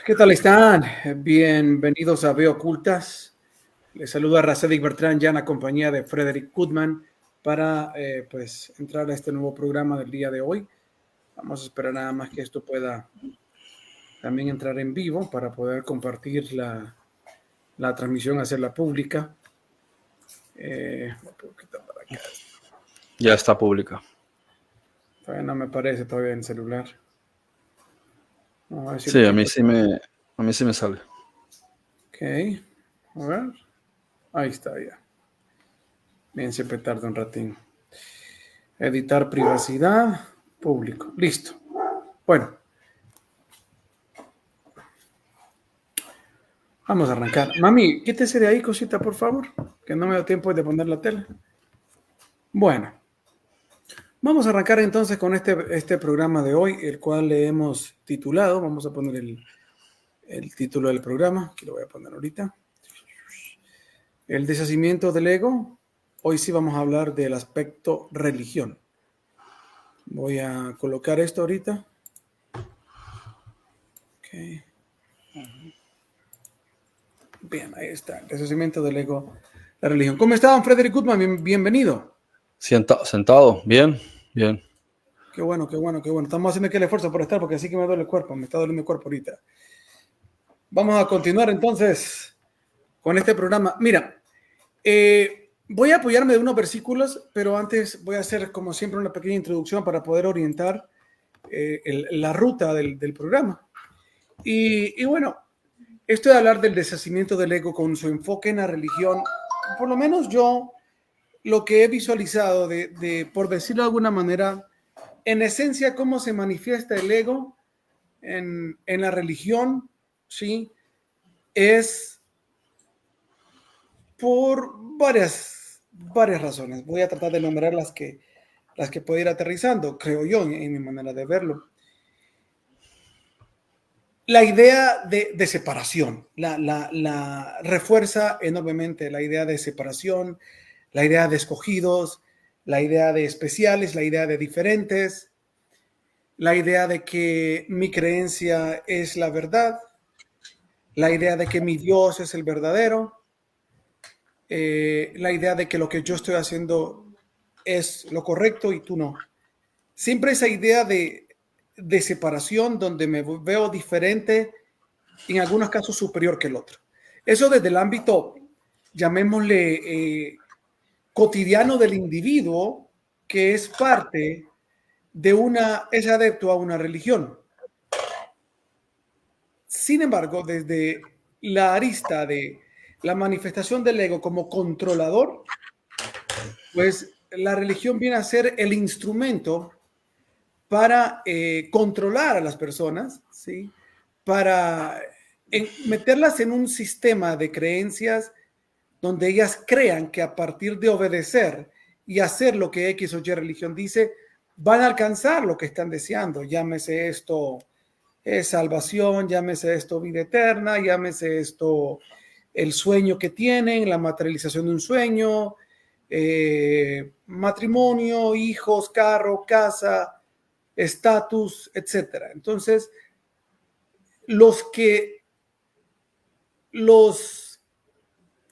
¿Qué tal están? Bienvenidos a Veo Ocultas. Les saluda Racedik Bertrand, ya en la compañía de Frederick Goodman para pues entrar a este nuevo programa del día de hoy. Vamos a esperar nada más que esto pueda también entrar en vivo para poder compartir la transmisión, hacerla pública. Ya está pública. Todavía no me aparece todavía en el celular. Vamos a ver si Sí, a mí sí me sale. Ok, a ver. Ahí está ya. Bien, siempre tarda un ratín. Editar privacidad, público. Listo. Bueno. Vamos a arrancar. Mami, quítese de ahí, cosita, por favor, que no me da tiempo de poner la tela. Bueno. Vamos a arrancar entonces con este programa de hoy, el cual le hemos titulado, vamos a poner el título del programa, que lo voy a poner ahorita. El deshacimiento del ego. Hoy sí vamos a hablar del aspecto religión. Voy a colocar esto ahorita. Okay. Bien, ahí está. El deshacimiento del ego, la religión. ¿Cómo está, don Frederick Goodman? Bienvenido. Sentado, bien. Qué bueno. Estamos haciendo aquí el esfuerzo por estar, porque así que me duele el cuerpo. Me está doliendo el cuerpo ahorita. Vamos a continuar entonces con este programa. Mira, voy a apoyarme de unos versículos, pero antes voy a hacer, como siempre, una pequeña introducción para poder orientar la ruta del programa. Y bueno, esto de hablar del deshacimiento del ego con su enfoque en la religión, por lo menos yo lo que he visualizado por decirlo de alguna manera, en esencia, cómo se manifiesta el ego en la religión, ¿sí? Es por varias razones. Voy a tratar de nombrar las que puedo ir aterrizando, creo yo, en mi manera de verlo. La idea de separación, la refuerza enormemente la idea de separación, la idea de escogidos, la idea de especiales, la idea de diferentes, la idea de que mi creencia es la verdad, la idea de que mi Dios es el verdadero, la idea de que lo que yo estoy haciendo es lo correcto y tú no. Siempre esa idea de separación donde me veo diferente, en algunos casos superior que el otro. Eso desde el ámbito, llamémosle, cotidiano del individuo, que es parte de es adepto a una religión. Sin embargo, desde la arista de la manifestación del ego como controlador, pues la religión viene a ser el instrumento para controlar a las personas, ¿sí? Para meterlas en un sistema de creencias donde ellas crean que a partir de obedecer y hacer lo que X o Y religión dice, van a alcanzar lo que están deseando. Llámese esto salvación, llámese esto vida eterna, llámese esto el sueño que tienen, la materialización de un sueño, matrimonio, hijos, carro, casa, estatus, etcétera. Entonces, los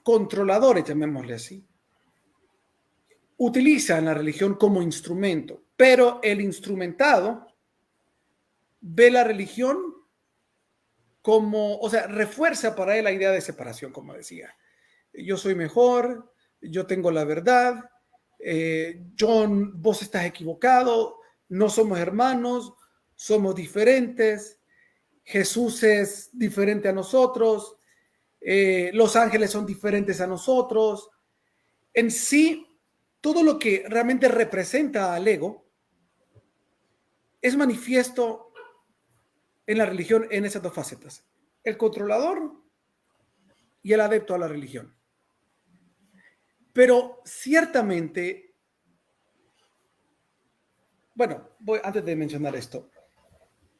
controladores, llamémosle así, utilizan la religión como instrumento, pero el instrumentado ve la religión como, o sea, refuerza para él la idea de separación, como decía. Yo soy mejor, yo tengo la verdad, John, vos estás equivocado, no somos hermanos, somos diferentes, Jesús es diferente a nosotros, los ángeles son diferentes a nosotros. En sí, todo lo que realmente representa al ego es manifiesto en la religión en esas dos facetas: el controlador y el adepto a la religión. Pero ciertamente, bueno, antes de mencionar esto,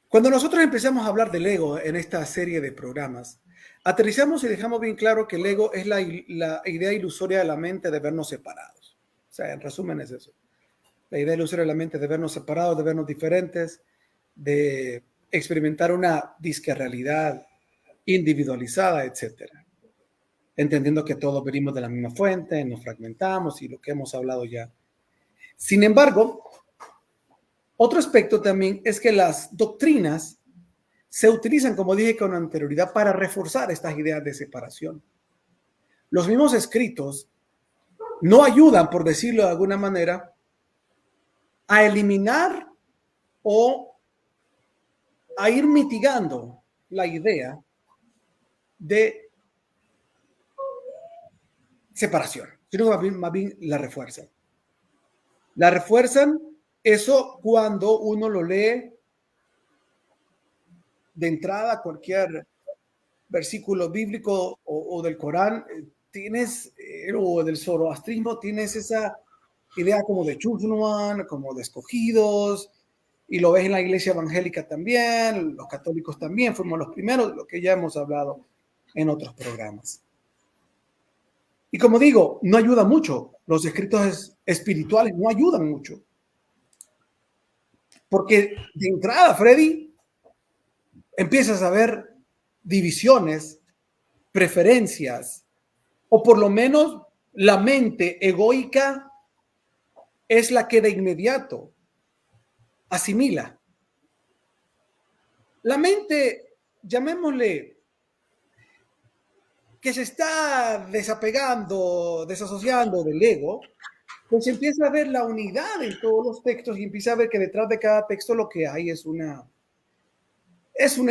cuando nosotros empezamos a hablar del ego en esta serie de programas, aterrizamos y dejamos bien claro que el ego es la idea ilusoria de la mente de vernos separados. O sea, en resumen es eso. La idea ilusoria de la mente de vernos separados, de vernos diferentes, de experimentar una disque realidad, individualizada, etcétera. Entendiendo que todos venimos de la misma fuente, nos fragmentamos y lo que hemos hablado ya. Sin embargo, otro aspecto también es que las doctrinas se utilizan, como dije con anterioridad, para reforzar estas ideas de separación. Los mismos escritos no ayudan, por decirlo de alguna manera, a eliminar o a ir mitigando la idea de separación, sino que más bien la refuerzan. La refuerzan eso cuando uno lo lee de entrada, cualquier versículo bíblico o del Corán, o del zoroastrismo, tienes esa idea como de Chusnuan, como de escogidos, y lo ves en la iglesia evangélica también, los católicos también, fuimos los primeros, de lo que ya hemos hablado en otros programas. Y como digo, no ayuda mucho, los escritos espirituales no ayudan mucho, porque de entrada, Freddy, empiezas a ver divisiones, preferencias, o por lo menos la mente egoica es la que de inmediato asimila. La mente, llamémosle, que se está desapegando, desasociando del ego, pues empieza a ver la unidad en todos los textos y empieza a ver que detrás de cada texto lo que hay es una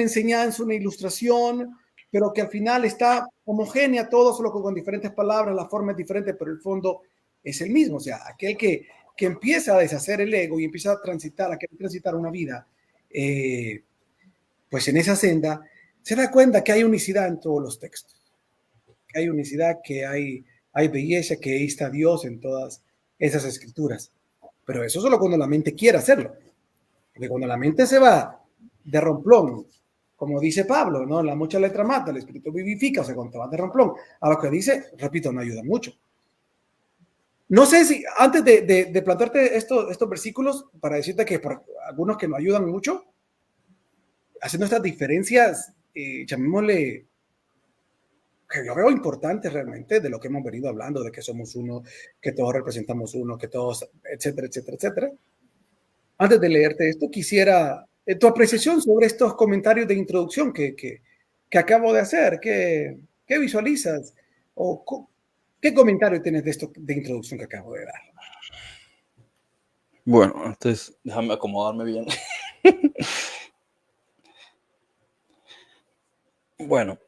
enseñanza, una ilustración, pero que al final está homogénea todo, solo con diferentes palabras, la forma es diferente, pero el fondo es el mismo. O sea, aquel que empieza a deshacer el ego y empieza a transitar una vida, pues en esa senda, se da cuenta que hay unicidad en todos los textos, que hay unicidad, que hay belleza, que ahí está Dios en todas esas escrituras. Pero eso solo cuando la mente quiere hacerlo. Porque cuando la mente se va de romplón, como dice Pablo, ¿no? La mucha letra mata, el espíritu vivifica, o sea, cuando te vas de romplón, a lo que dice, repito, no ayuda mucho. No sé si, antes de plantearte estos versículos, para decirte que por algunos que no ayudan mucho, haciendo estas diferencias, llamémosle, que yo veo importantes realmente de lo que hemos venido hablando, de que somos uno, que todos representamos uno, que todos, etcétera, etcétera, etcétera. Antes de leerte esto, quisiera tu apreciación sobre estos comentarios de introducción que acabo de hacer. ¿Qué visualizas? ¿O qué comentario tienes de esto de introducción que acabo de dar? Bueno, entonces déjame acomodarme bien. Bueno,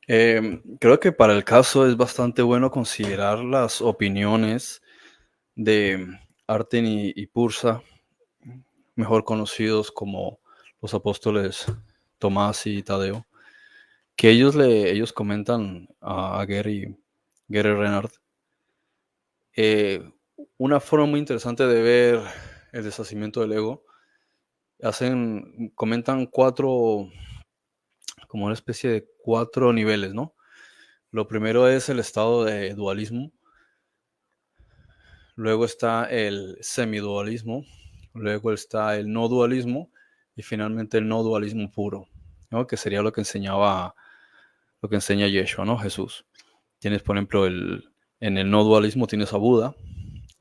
creo que para el caso es bastante bueno considerar las opiniones de Arten y Pursa, mejor conocidos como los apóstoles Tomás y Tadeo, que ellos comentan a Gary Renard una forma muy interesante de ver el deshacimiento del ego. Comentan como una especie de 4 niveles, ¿no? Lo primero es el estado de dualismo, luego está el semidualismo, luego está el no dualismo y finalmente el no dualismo puro, ¿no? Que sería lo que enseña Yeshua, ¿no? Jesús. Tienes, por ejemplo, en el no dualismo tienes a Buda,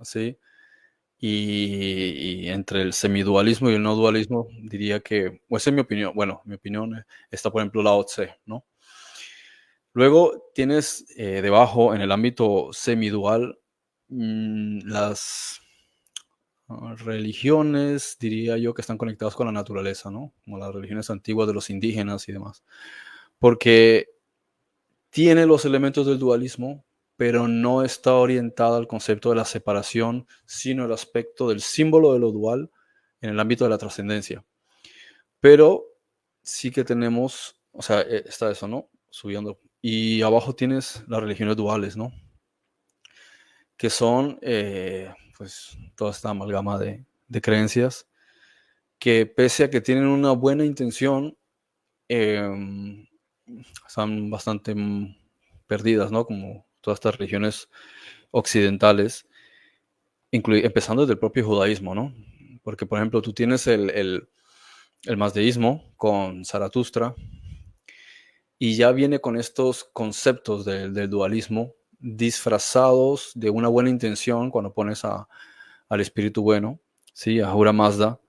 ¿sí? Y entre el semidualismo y el no dualismo diría que, o esa es mi opinión, bueno, mi opinión está, por ejemplo, Lao Tse, ¿no? Luego tienes debajo, en el ámbito semidual, las religiones, diría yo, que están conectadas con la naturaleza, ¿no? Como las religiones antiguas de los indígenas y demás. Porque tiene los elementos del dualismo, pero no está orientada al concepto de la separación, sino el aspecto del símbolo de lo dual en el ámbito de la trascendencia. Pero sí que tenemos, o sea, está eso, ¿no? Subiendo. Y abajo tienes las religiones duales, ¿no? Que son, pues, toda esta amalgama de creencias que pese a que tienen una buena intención, están bastante perdidas, ¿no? Como todas estas religiones occidentales, empezando desde el propio judaísmo, ¿no? Porque, por ejemplo, tú tienes el mazdeísmo con Zaratustra y ya viene con estos conceptos del dualismo disfrazados de una buena intención cuando pones al espíritu bueno, ¿sí? A Ahura Mazda.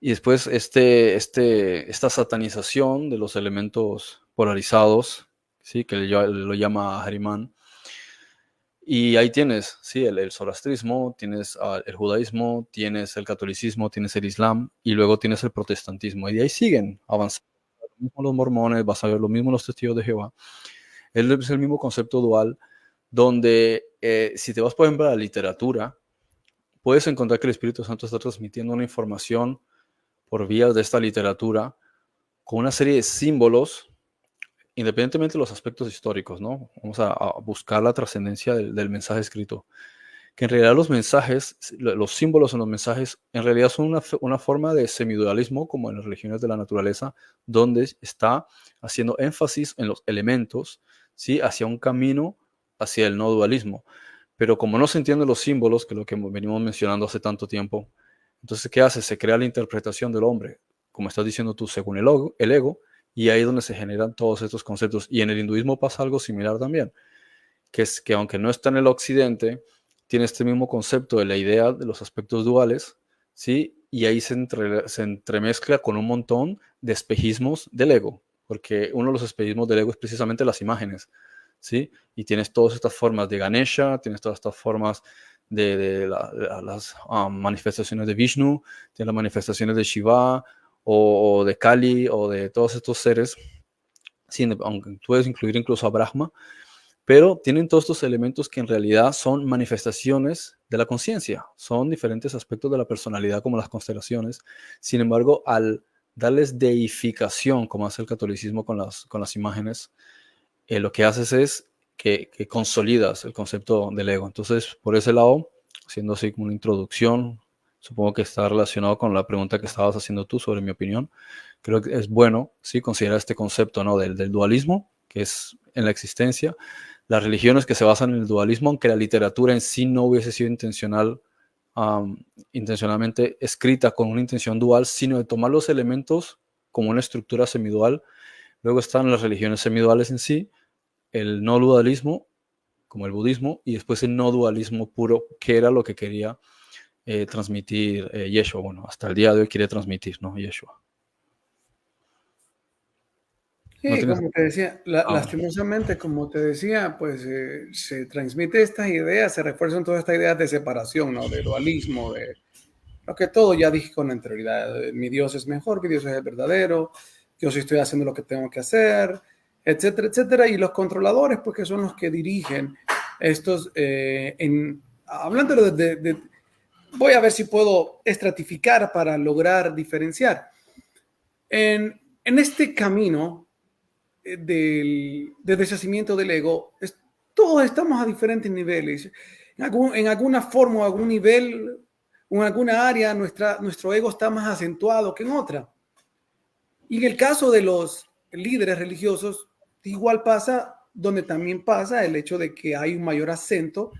Y después esta satanización de los elementos polarizados, ¿sí? Que lo llama Ahriman. Y ahí tienes, ¿sí? El zoroastrismo, tienes el judaísmo, tienes el catolicismo, tienes el islam y luego tienes el protestantismo. Y de ahí siguen avanzando. Lo mismo los mormones, vas a ver lo mismo los testigos de Jehová. Es el mismo concepto dual donde si te vas, por ejemplo, a la literatura, puedes encontrar que el Espíritu Santo está transmitiendo una información por vía de esta literatura con una serie de símbolos, independientemente de los aspectos históricos, ¿no? Vamos a buscar la trascendencia del mensaje escrito. Que en realidad los mensajes, los símbolos en los mensajes, en realidad son una forma de semidualismo, como en las religiones de la naturaleza, donde está haciendo énfasis en los elementos, ¿sí? Hacia un camino hacia el no dualismo. Pero como no se entienden los símbolos, que es lo que venimos mencionando hace tanto tiempo, entonces, ¿qué hace? Se crea la interpretación del hombre, como estás diciendo tú, según el ego, y ahí es donde se generan todos estos conceptos. Y en el hinduismo pasa algo similar también, que es que aunque no está en el occidente, tiene este mismo concepto de la idea de los aspectos duales, ¿sí? Y ahí se entremezcla con un montón de espejismos del ego, porque uno de los espejismos del ego es precisamente las imágenes, ¿sí? Y tienes todas estas formas de Ganesha, tienes todas estas formas de las manifestaciones de Vishnu, tienes las manifestaciones de Shiva o de Kali o de todos estos seres, sí, aunque puedes incluir incluso a Brahma, pero tienen todos estos elementos que en realidad son manifestaciones de la conciencia, son diferentes aspectos de la personalidad como las constelaciones. Sin embargo, al darles deificación, como hace el catolicismo con las imágenes, lo que haces es que consolidas el concepto del ego. Entonces, por ese lado, siendo así como una introducción, supongo que está relacionado con la pregunta que estabas haciendo tú sobre mi opinión. Creo que es bueno, sí, considerar este concepto, ¿no? del dualismo, que es en la existencia, las religiones que se basan en el dualismo, aunque la literatura en sí no hubiese sido intencionalmente escrita con una intención dual, sino de tomar los elementos como una estructura semidual. Luego están las religiones semiduales en sí, el no dualismo, como el budismo, y después el no dualismo puro, que era lo que quería transmitir Yeshua. Bueno, hasta el día de hoy quiere transmitir, ¿no? Yeshua. ¿No Sí, tienes? como te decía, lastimosamente, como te decía, pues se transmite estas ideas, se refuerzan todas estas ideas de separación, ¿no? De dualismo, de lo que todo ya dije con anterioridad. Mi Dios es mejor, mi Dios es el verdadero, yo sí estoy haciendo lo que tengo que hacer, etcétera, etcétera. Y los controladores, pues que son los que dirigen estos, hablando voy a ver si puedo estratificar para lograr diferenciar. En este camino de deshacimiento del ego, todos estamos a diferentes niveles. En alguna forma o algún nivel o en alguna área nuestro ego está más acentuado que en otra. Y en el caso de los líderes religiosos, igual pasa donde también pasa el hecho de que hay un mayor acento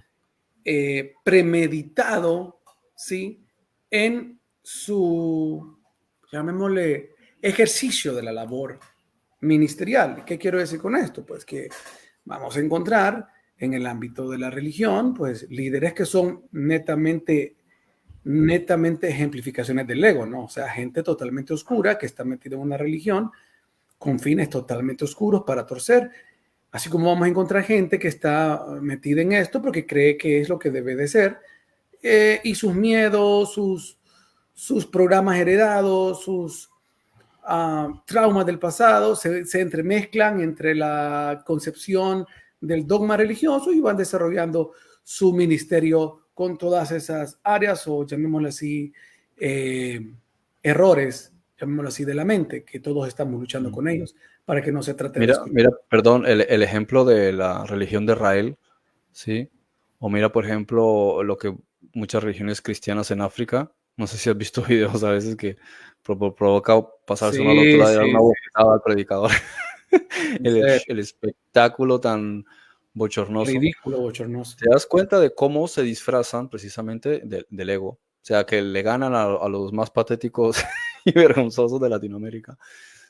premeditado, ¿sí? En su, llamémosle, ejercicio de la labor ministerial. ¿Qué quiero decir con esto? Pues que vamos a encontrar en el ámbito de la religión, pues líderes que son netamente ejemplificaciones del ego, ¿no? O sea, gente totalmente oscura que está metida en una religión con fines totalmente oscuros para torcer. Así como vamos a encontrar gente que está metida en esto porque cree que es lo que debe de ser, y sus miedos, sus programas heredados, sus traumas del pasado se entremezclan entre la concepción del dogma religioso y van desarrollando su ministerio con todas esas áreas o llamémoslo así, errores, llamémoslo así, de la mente, que todos estamos luchando con ellos para que no se trate de descubrir. Mira, perdón, el ejemplo de la religión de Israel, ¿sí? O mira, por ejemplo, lo que muchas religiones cristianas en África, no sé si has visto videos a veces que provoca pasarse uno al otro Sí, lado y dar una sí, bofetada al predicador. sí. El espectáculo tan bochornoso. Ridículo, bochornoso. ¿Te das cuenta de cómo se disfrazan precisamente del ego? O sea, que le ganan a los más patéticos y vergonzosos de Latinoamérica.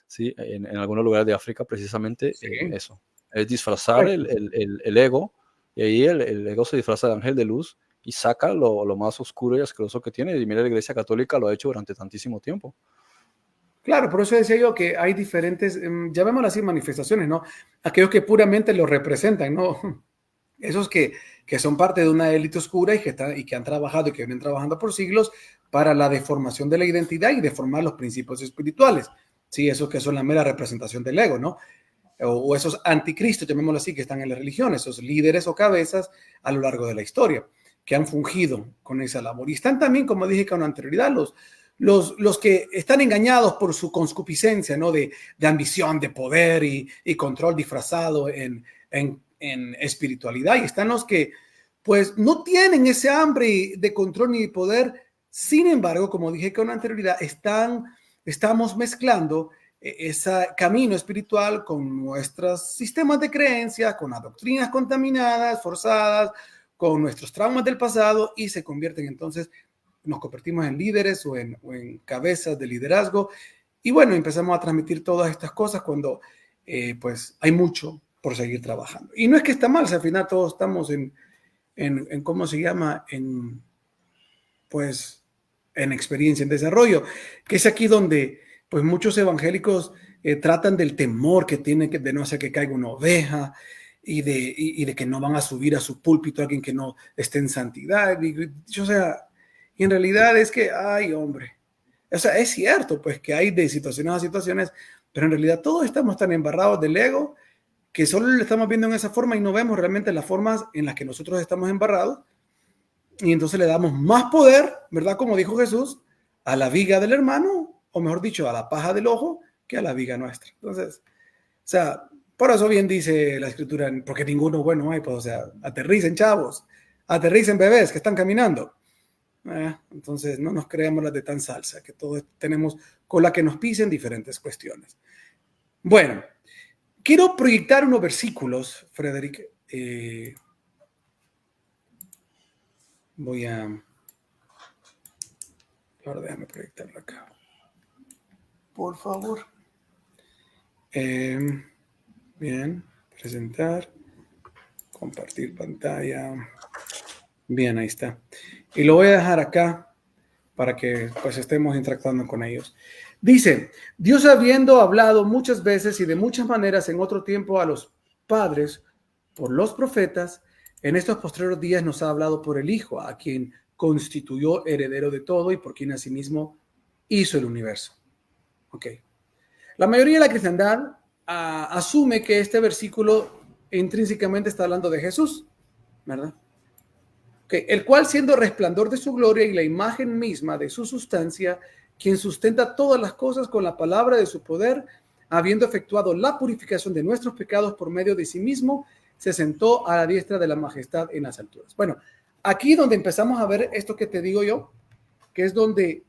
¿sí? En algunos lugares de África, precisamente Sí, eso. Es disfrazar correcto. el ego, y ahí el ego se disfraza de ángel de luz y saca lo más oscuro y asqueroso que tiene. Y mira, la Iglesia Católica lo ha hecho durante tantísimo tiempo. Claro, por eso decía yo que hay diferentes, llamémoslo así, manifestaciones, ¿no? Aquellos que puramente lo representan, ¿no? Esos que son parte de una élite oscura y que han trabajado y que vienen trabajando por siglos para la deformación de la identidad y deformar los principios espirituales. Sí, esos que son la mera representación del ego, ¿no? O esos anticristos, llamémoslo así, que están en la religión, esos líderes o cabezas a lo largo de la historia, que han fungido con esa labor. Y están también, como dije con anterioridad, los que están engañados por su concupiscencia, ¿no? De ambición, de poder y control disfrazado en espiritualidad. Y están los que, pues, no tienen ese hambre de control ni de poder. Sin embargo, como dije con anterioridad, estamos mezclando ese camino espiritual con nuestros sistemas de creencias, con las doctrinas contaminadas, forzadas, con nuestros traumas del pasado y se convierten entonces, nos convertimos en líderes o en cabezas de liderazgo y bueno, empezamos a transmitir todas estas cosas cuando pues hay mucho por seguir trabajando. Y no es que está mal, si al final todos estamos en ¿cómo se llama? Pues en experiencia, en desarrollo, que es aquí donde pues muchos evangélicos tratan del temor que tiene de no hacer que caiga una oveja y de que no van a subir a su púlpito a alguien que no esté en santidad. O sea, y en realidad es que, ay, hombre, o sea, es cierto pues que hay de situaciones a situaciones, pero en realidad todos estamos tan embarrados del ego que solo lo estamos viendo en esa forma y no vemos realmente las formas en las que nosotros estamos embarrados y entonces le damos más poder, ¿verdad? Como dijo Jesús, a la viga del hermano, o mejor dicho, a la paja del ojo, que a la viga nuestra. Entonces, o sea, por eso bien dice la escritura, porque ninguno bueno hay, pues, o sea, aterricen chavos, aterricen bebés que están caminando. Entonces, no nos creamos las de tan salsa, que todos tenemos cola que nos pisen diferentes cuestiones. Bueno, quiero proyectar unos versículos, Frederick. Voy a... Ahora déjame proyectarlo acá. Por favor. Bien, presentar, compartir pantalla. Bien, ahí está. Y lo voy a dejar acá para que pues estemos interactuando con ellos. Dice, Dios habiendo hablado muchas veces y de muchas maneras en otro tiempo a los padres por los profetas, en estos postreros días nos ha hablado por el Hijo, a quien constituyó heredero de todo y por quien asimismo hizo el universo. Ok. La mayoría de la cristiandad asume que este versículo intrínsecamente está hablando de Jesús, ¿verdad? Okay. El cual siendo resplandor de su gloria y la imagen misma de su sustancia, quien sustenta todas las cosas con la palabra de su poder, habiendo efectuado la purificación de nuestros pecados por medio de sí mismo, se sentó a la diestra de la majestad en las alturas. Bueno, aquí donde empezamos a ver esto que te digo yo, que es donde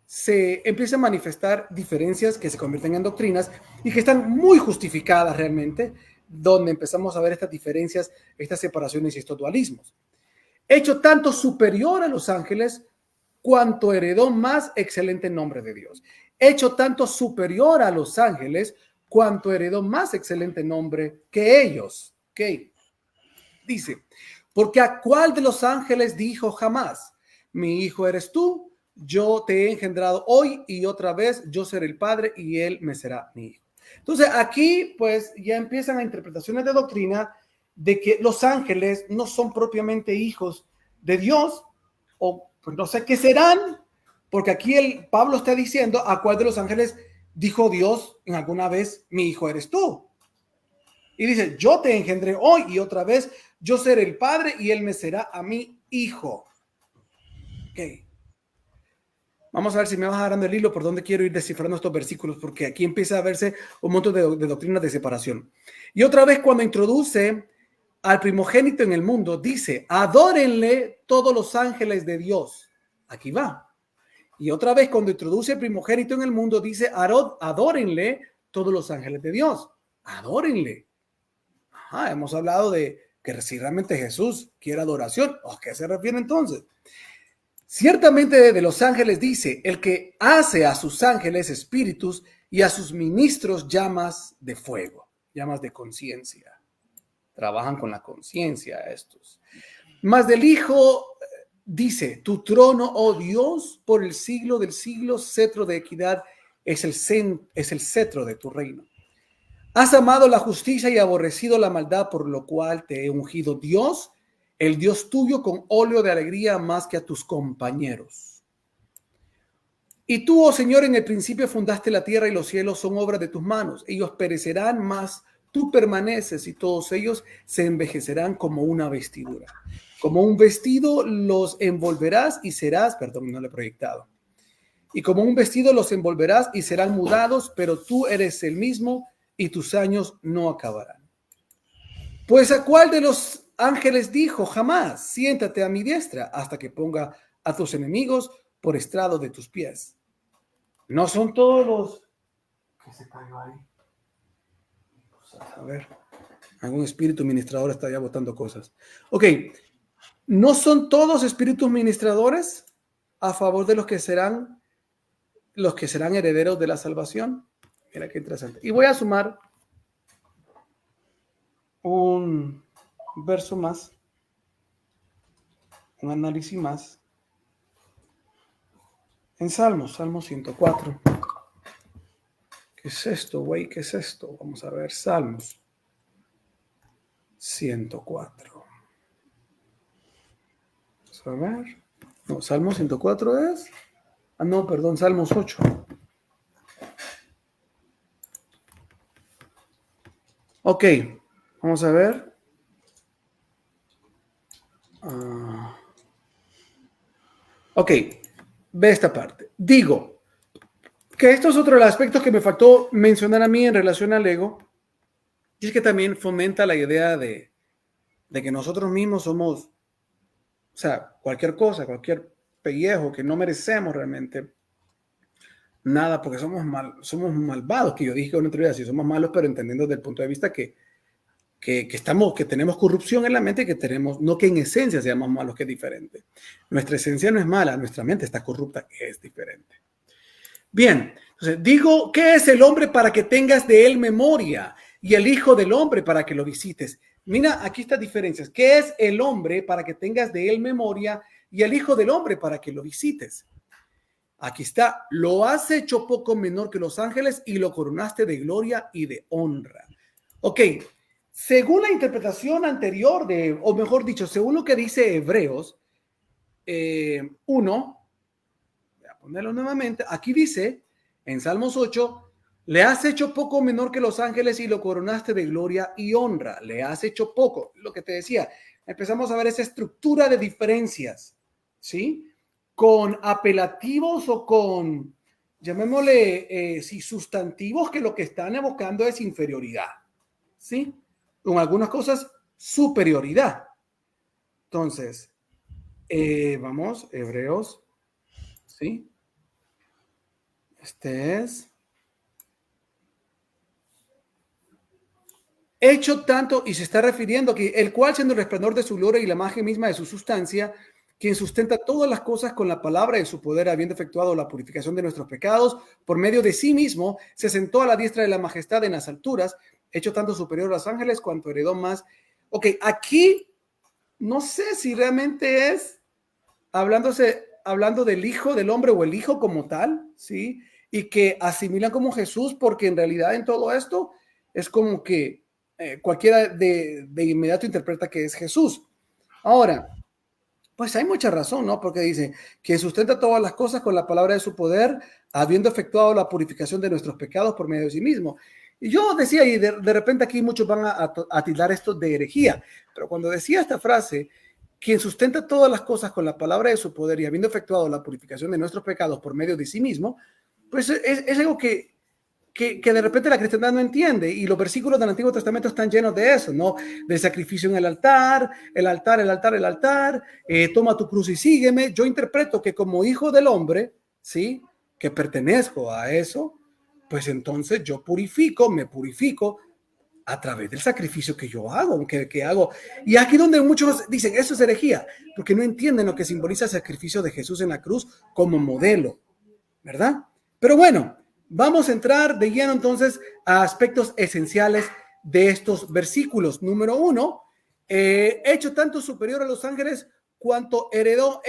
se empiezan a manifestar diferencias que se convierten en doctrinas y que están muy justificadas realmente, donde empezamos a ver estas diferencias, estas separaciones y estos dualismos. Hecho tanto superior a los ángeles, cuanto heredó más excelente nombre de Dios. Hecho tanto superior a los ángeles, cuanto heredó más excelente nombre que ellos. ¿Okay? Dice, porque a cuál de los ángeles dijo jamás, mi hijo eres tú, yo te he engendrado hoy y otra vez yo seré el padre y él me será mi hijo. Entonces aquí pues ya empiezan las interpretaciones de doctrina de que los ángeles no son propiamente hijos de Dios o pues no sé qué serán, porque aquí Pablo está diciendo a cuál de los ángeles dijo Dios en alguna vez, mi hijo eres tú. Y dice, yo te engendré hoy y otra vez yo seré el padre y él me será a mi hijo. Ok. Vamos a ver si me vas agarrando el hilo por dónde quiero ir descifrando estos versículos, porque aquí empieza a verse un montón de doctrinas de separación. Y otra vez cuando introduce al primogénito en el mundo, dice, adórenle todos los ángeles de Dios. Aquí va. Y otra vez cuando introduce el primogénito en el mundo, dice, adórenle todos los ángeles de Dios. Adórenle. Ajá, hemos hablado de que si realmente Jesús quiere adoración, ¿a qué se refiere entonces? Ciertamente de los ángeles dice, el que hace a sus ángeles espíritus y a sus ministros llamas de fuego, llamas de conciencia. Trabajan con la conciencia estos. Mas del Hijo dice, tu trono, oh Dios, por el siglo del siglo, cetro de equidad es el cetro de tu reino. Has amado la justicia y aborrecido la maldad, por lo cual te he ungido Dios, el Dios tuyo, con óleo de alegría más que a tus compañeros. Y tú, oh Señor, en el principio fundaste la tierra y los cielos son obra de tus manos. Ellos perecerán, mas tú permaneces y todos ellos se envejecerán como una vestidura. Como un vestido los envolverás y serás, perdón, no lo he proyectado. Y como un vestido los envolverás y serán mudados, pero tú eres el mismo y tus años no acabarán. Pues ¿a cuál de los ángeles dijo jamás, siéntate a mi diestra hasta que ponga a tus enemigos por estrado de tus pies? No son todos los... ¿Qué se cayó ahí? A ver, algún espíritu ministrador está ya botando cosas. Ok, ¿no son todos espíritus ministradores a favor de los que serán herederos de la salvación? Mira qué interesante. Y voy a sumar un verso más, un análisis más, en Salmo 104. ¿Qué es esto, güey? ¿Qué es esto? Vamos a ver, Salmos 104. Vamos a ver. No, Salmo 104 es... Ah, no, perdón, Salmos 8. Ok, vamos a ver. Ok, ve esta parte. Digo que esto es otro de los aspectos que me faltó mencionar a mí en relación al ego. Y es que también fomenta la idea de que nosotros mismos somos, o sea, cualquier cosa, cualquier pellejo que no merecemos realmente nada, porque somos malvados, que yo dije que una teoría así, somos malos, pero entendiendo desde el punto de vista que tenemos corrupción en la mente, que tenemos, no que en esencia seamos malos, que es diferente. Nuestra esencia no es mala, nuestra mente está corrupta, que es diferente. Bien, entonces digo, ¿qué es el hombre para que tengas de él memoria? Y el hijo del hombre para que lo visites. Mira, aquí están diferencias. ¿Qué es el hombre para que tengas de él memoria? Y el hijo del hombre para que lo visites. Aquí está, lo has hecho poco menor que los ángeles y lo coronaste de gloria y de honra. Ok, según la interpretación anterior o mejor dicho, según lo que dice Hebreos 1, voy a ponerlo nuevamente, aquí dice en Salmos 8, le has hecho poco menor que los ángeles y lo coronaste de gloria y honra. Le has hecho poco, lo que te decía, empezamos a ver esa estructura de diferencias, ¿sí? Con apelativos o con, llamémosle, sustantivos que lo que están evocando es inferioridad, ¿sí? Con algunas cosas, superioridad. Entonces, vamos, Hebreos, ¿sí? Este es. Hecho tanto, y se está refiriendo aquí, el cual siendo el resplandor de su gloria y la imagen misma de su sustancia, quien sustenta todas las cosas con la palabra de su poder, habiendo efectuado la purificación de nuestros pecados, por medio de sí mismo, se sentó a la diestra de la majestad en las alturas, hecho tanto superior a los ángeles cuanto heredó más. Ok, aquí no sé si realmente es hablando del hijo del hombre o el hijo como tal, ¿sí? Y que asimilan como Jesús, porque en realidad en todo esto es como que cualquiera de inmediato interpreta que es Jesús. Ahora, pues hay mucha razón, ¿no? Porque dice que sustenta todas las cosas con la palabra de su poder, habiendo efectuado la purificación de nuestros pecados por medio de sí mismo. Y yo decía, y de repente aquí muchos van a tildar esto de herejía, pero cuando decía esta frase, quien sustenta todas las cosas con la palabra de su poder y habiendo efectuado la purificación de nuestros pecados por medio de sí mismo, pues es algo que de repente la cristiandad no entiende, y los versículos del Antiguo Testamento están llenos de eso, ¿no? Del sacrificio en el altar, toma tu cruz y sígueme. Yo interpreto que como hijo del hombre, ¿sí? Que pertenezco a eso, pues entonces yo me purifico a través del sacrificio que yo hago, que hago. Y aquí donde muchos dicen, eso es herejía, porque no entienden lo que simboliza el sacrificio de Jesús en la cruz como modelo, ¿verdad? Pero bueno, Vamos a entrar de lleno entonces a aspectos esenciales de estos versículos. Número 1, hecho tanto superior a los ángeles cuanto heredó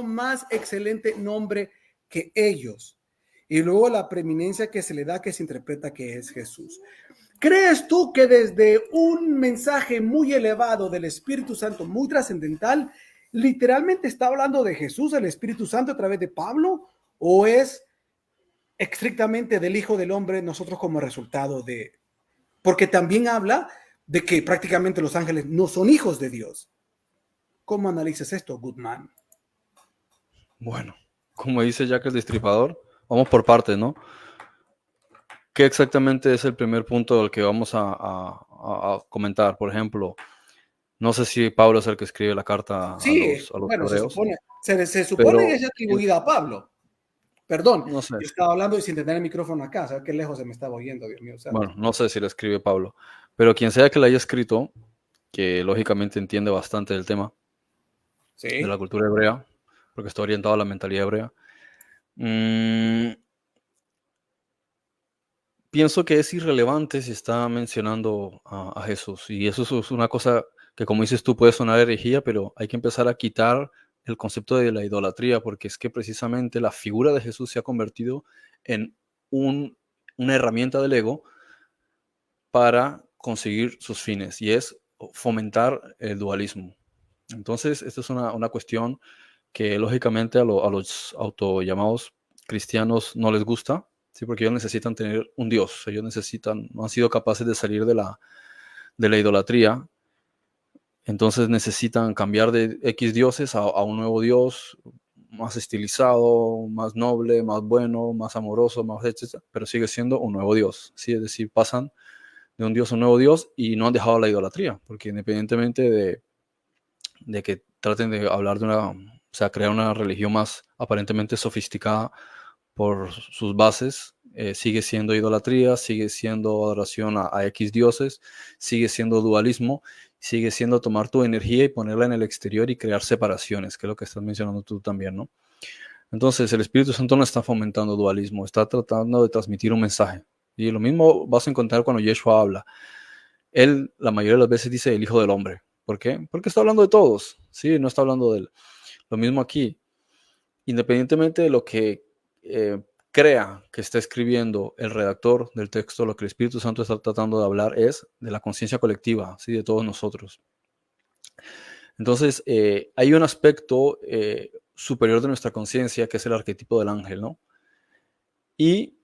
más excelente nombre que ellos. Y luego la preeminencia que se le da, que se interpreta que es Jesús. ¿Crees tú que desde un mensaje muy elevado del Espíritu Santo, muy trascendental, literalmente está hablando de Jesús, el Espíritu Santo, a través de Pablo? ¿O es estrictamente del Hijo del Hombre, nosotros como resultado de... Porque también habla de que prácticamente los ángeles no son hijos de Dios. ¿Cómo analizas esto, Goodman? Bueno, como dice Jack el Destripador, vamos por partes, ¿no? ¿Qué exactamente es el primer punto del que vamos a comentar? Por ejemplo, no sé si Pablo es el que escribe la carta a Sí, los bueno, hebreos, se supone que pero es atribuida a Pablo. Perdón, no sé. yo estaba hablando y sin tener el micrófono acá, ¿sabes qué lejos se me estaba oyendo, Dios mío santo? Bueno, no sé si la escribe Pablo, pero quien sea que la haya escrito, que lógicamente entiende bastante del tema de la Sí. cultura hebrea, porque está orientado a la mentalidad hebrea, pienso que es irrelevante si está mencionando a Jesús. Y eso es una cosa que, como dices tú, puede sonar herejía, pero hay que empezar a quitar el concepto de la idolatría, porque es que precisamente la figura de Jesús se ha convertido en una herramienta del ego para conseguir sus fines, y es fomentar el dualismo. Entonces, esta es una cuestión que lógicamente a los autollamados cristianos no les gusta, ¿sí? Porque ellos necesitan tener un Dios, ellos no han sido capaces de salir de la idolatría, entonces necesitan cambiar de X dioses a un nuevo Dios más estilizado, más noble, más bueno, más amoroso, más etcétera, pero sigue siendo un nuevo Dios, ¿sí? Es decir, pasan de un Dios a un nuevo Dios y no han dejado la idolatría, porque independientemente de que traten de hablar de o sea, crear una religión más aparentemente sofisticada por sus bases, sigue siendo idolatría, sigue siendo adoración a X dioses, sigue siendo dualismo, sigue siendo tomar tu energía y ponerla en el exterior y crear separaciones, que es lo que estás mencionando tú también, ¿no? Entonces, el Espíritu Santo no está fomentando dualismo, está tratando de transmitir un mensaje. Y lo mismo vas a encontrar cuando Yeshua habla. Él, la mayoría de las veces, dice el Hijo del Hombre. ¿Por qué? Porque está hablando de todos, ¿sí? No está hablando de él. Lo mismo aquí. Independientemente de lo que crea que está escribiendo el redactor del texto, lo que el Espíritu Santo está tratando de hablar es de la conciencia colectiva, ¿sí? De todos nosotros. Entonces, hay un aspecto superior de nuestra conciencia que es el arquetipo del ángel, ¿no? Y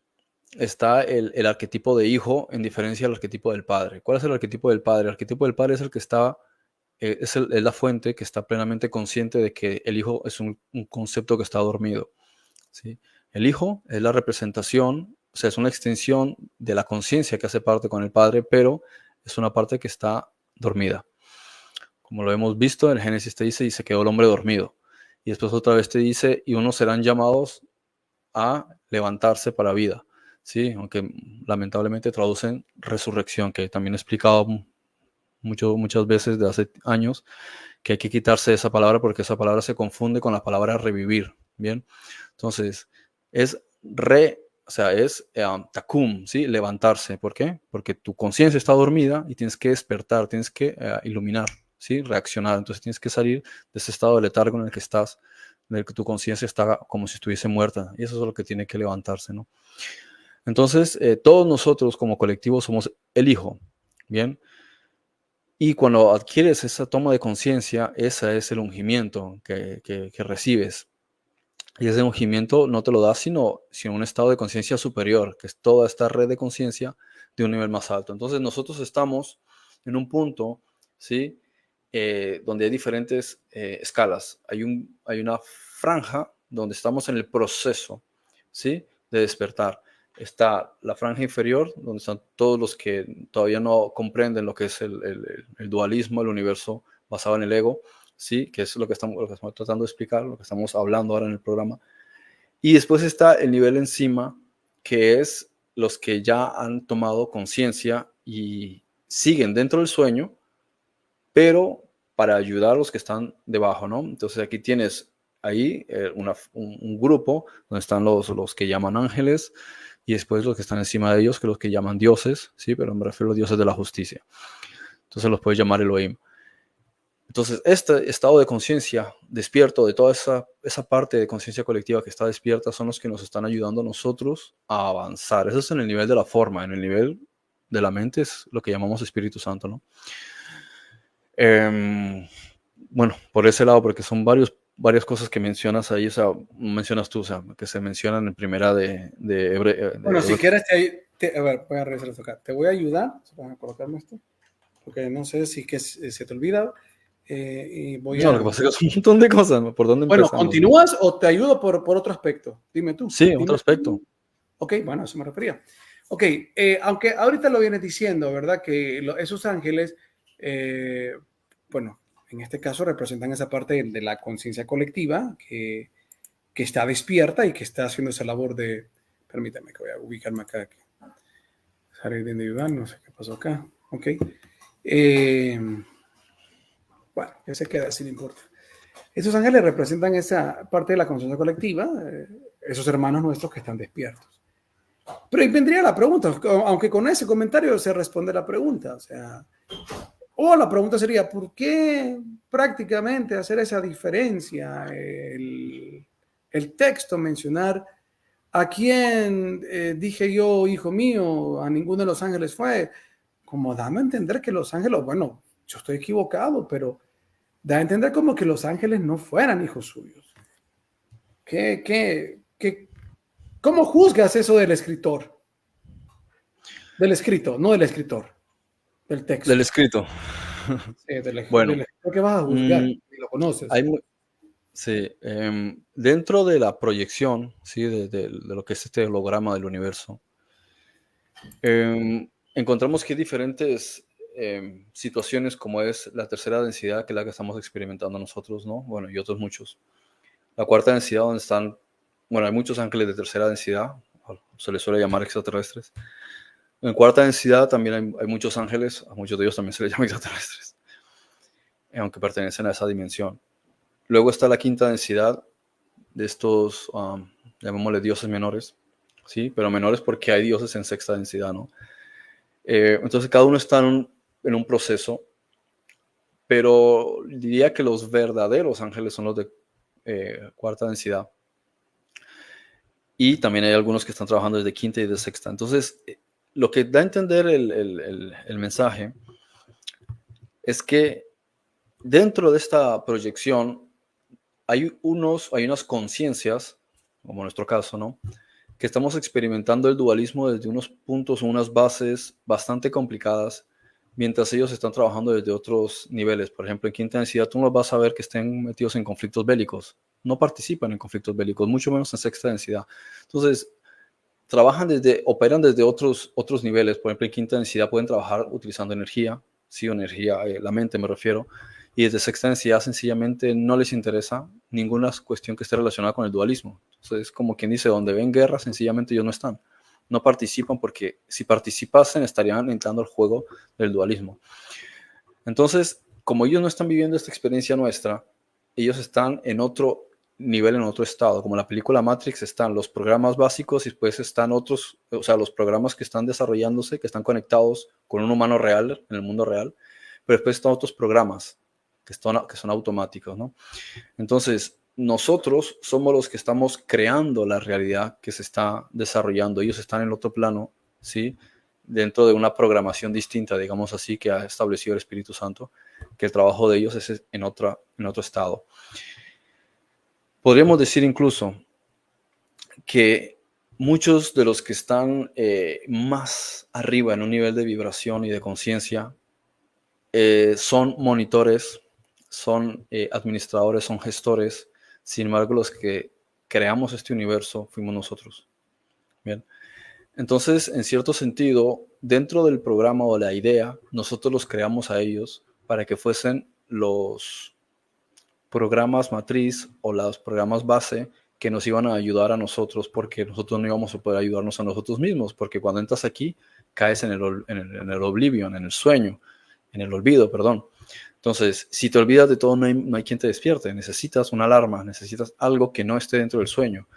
está el arquetipo de hijo en diferencia al arquetipo del padre. ¿Cuál es el arquetipo del padre? El arquetipo del padre es el que está, es la fuente que está plenamente consciente de que el hijo es un concepto que está dormido, ¿sí? El hijo es la representación, o sea, es una extensión de la conciencia que hace parte con el padre, pero es una parte que está dormida. Como lo hemos visto, en Génesis te dice, y se quedó el hombre dormido. Y después otra vez te dice, y unos serán llamados a levantarse para vida, ¿sí? Aunque lamentablemente traducen resurrección, que también he explicado muchas veces de hace años, que hay que quitarse esa palabra porque esa palabra se confunde con la palabra revivir, ¿bien? Entonces, es o sea, es takum, ¿sí? Levantarse. ¿Por qué? Porque tu conciencia está dormida y tienes que despertar, tienes que iluminar, ¿sí? Reaccionar. Entonces tienes que salir de ese estado de letargo en el que estás, en el que tu conciencia está como si estuviese muerta. Y eso es lo que tiene que levantarse, ¿no? Entonces, todos nosotros como colectivo somos el hijo, ¿bien? Y cuando adquieres esa toma de conciencia, ese es el ungimiento que recibes. Y ese ungimiento no te lo da sino un estado de conciencia superior, que es toda esta red de conciencia de un nivel más alto. Entonces nosotros estamos en un punto, ¿sí? Donde hay diferentes escalas. Hay una franja donde estamos en el proceso, ¿sí? De despertar. Está la franja inferior, donde están todos los que todavía no comprenden lo que es el dualismo, el universo basado en el ego, ¿sí? Que es lo que estamos tratando de explicar, lo que estamos hablando ahora en el programa. Y después está el nivel encima, que es los que ya han tomado conciencia y siguen dentro del sueño, pero para ayudar a los que están debajo, ¿no? Entonces aquí tienes ahí un grupo donde están los que llaman ángeles y después los que están encima de ellos, que los que llaman dioses, ¿sí? Pero me refiero a los dioses de la justicia. Entonces los puedes llamar Elohim. Entonces, este estado de conciencia despierto, de toda esa parte de conciencia colectiva que está despierta, son los que nos están ayudando a nosotros a avanzar. Eso es en el nivel de la forma. En el nivel de la mente es lo que llamamos Espíritu Santo, ¿no? Bueno, por ese lado, porque son varias cosas que mencionas ahí, o sea, mencionas tú, o sea, que se mencionan en primera de Bueno, si quieres, a ver, voy a revisar esto acá. Te voy a ayudar, a colocarme esto, porque no sé si se te olvida. Y voy no, lo que pasa es que es un montón de cosas, ¿no? ¿Por dónde Bueno, empezamos? ¿continúas o te ayudo por otro aspecto? Dime tú. Sí, Dime otro aspecto. tú. Ok, bueno, a eso me refería. Ok, aunque ahorita lo vienes diciendo, ¿verdad? Que esos ángeles, bueno, en este caso representan esa parte de la conciencia colectiva que está despierta y que está haciendo esa labor de, permítame que voy a ubicarme acá, que salir de ayudar, no sé qué pasó acá. Ok. Bueno, ya se queda, sin importa. Esos ángeles representan esa parte de la conciencia colectiva, esos hermanos nuestros que están despiertos. Pero ahí vendría la pregunta, aunque con ese comentario se responde la pregunta, o la pregunta sería, ¿por qué prácticamente hacer esa diferencia? El texto mencionar a quién dije yo, hijo mío, a ninguno de los ángeles fue, como dame a entender que los ángeles, bueno, yo estoy equivocado, pero da a entender como que los ángeles no fueran hijos suyos. ¿Cómo juzgas eso del escritor? Del escrito, no del escritor, del texto. Del escrito. Sí, Bueno, del escritor que vas a juzgar, si lo conoces. Sí, dentro de la proyección, ¿sí? de lo que es este holograma del universo, encontramos que hay diferentes situaciones como es la tercera densidad, que es la que estamos experimentando nosotros, ¿no? Bueno, y otros muchos. La cuarta densidad, donde están, bueno, hay muchos ángeles de tercera densidad, se les suele llamar extraterrestres. En cuarta densidad también hay muchos ángeles, a muchos de ellos también se les llama extraterrestres, aunque pertenecen a esa dimensión. Luego está la quinta densidad de estos, llamémosle dioses menores, ¿sí? Pero menores porque hay dioses en sexta densidad, ¿no? Entonces cada uno está en un proceso, pero diría que los verdaderos ángeles son los de cuarta densidad. Y también hay algunos que están trabajando desde quinta y de sexta. Entonces, lo que da a entender el mensaje es que dentro de esta proyección hay unas conciencias, como en nuestro caso, ¿no? Que estamos experimentando el dualismo desde unos puntos o unas bases bastante complicadas, mientras ellos están trabajando desde otros niveles. Por ejemplo, en quinta densidad tú no los vas a ver que estén metidos en conflictos bélicos. No participan en conflictos bélicos, mucho menos en sexta densidad. Entonces, operan desde otros niveles. Por ejemplo, en quinta densidad pueden trabajar utilizando energía, sí, energía, la mente me refiero, y desde sexta densidad sencillamente no les interesa ninguna cuestión que esté relacionada con el dualismo. Entonces, es como quien dice, donde ven guerra, sencillamente ellos no están. No participan porque si participasen estarían entrando al juego del dualismo. Entonces, como ellos no están viviendo esta experiencia nuestra, ellos están en otro nivel, en otro estado. Como en la película Matrix están los programas básicos y después están otros, o sea, los programas que están desarrollándose, que están conectados con un humano real, en el mundo real, pero después están otros programas que son automáticos, ¿no? Entonces, nosotros somos los que estamos creando la realidad que se está desarrollando. Ellos están en otro plano, ¿sí? Dentro de una programación distinta, digamos así, que ha establecido el Espíritu Santo, que el trabajo de ellos es en otro estado. Podríamos decir incluso que muchos de los que están más arriba en un nivel de vibración y de conciencia son monitores, son administradores, son gestores. Sin embargo, los que creamos este universo fuimos nosotros. Bien. Entonces, en cierto sentido, dentro del programa o la idea, nosotros los creamos a ellos para que fuesen los programas matriz o los programas base que nos iban a ayudar a nosotros, porque nosotros no íbamos a poder ayudarnos a nosotros mismos, porque cuando entras aquí caes en el oblivion, en el sueño, en el olvido, perdón. Entonces, si te olvidas de todo, no hay quien te despierte. Necesitas una alarma, necesitas algo que no esté dentro del sueño.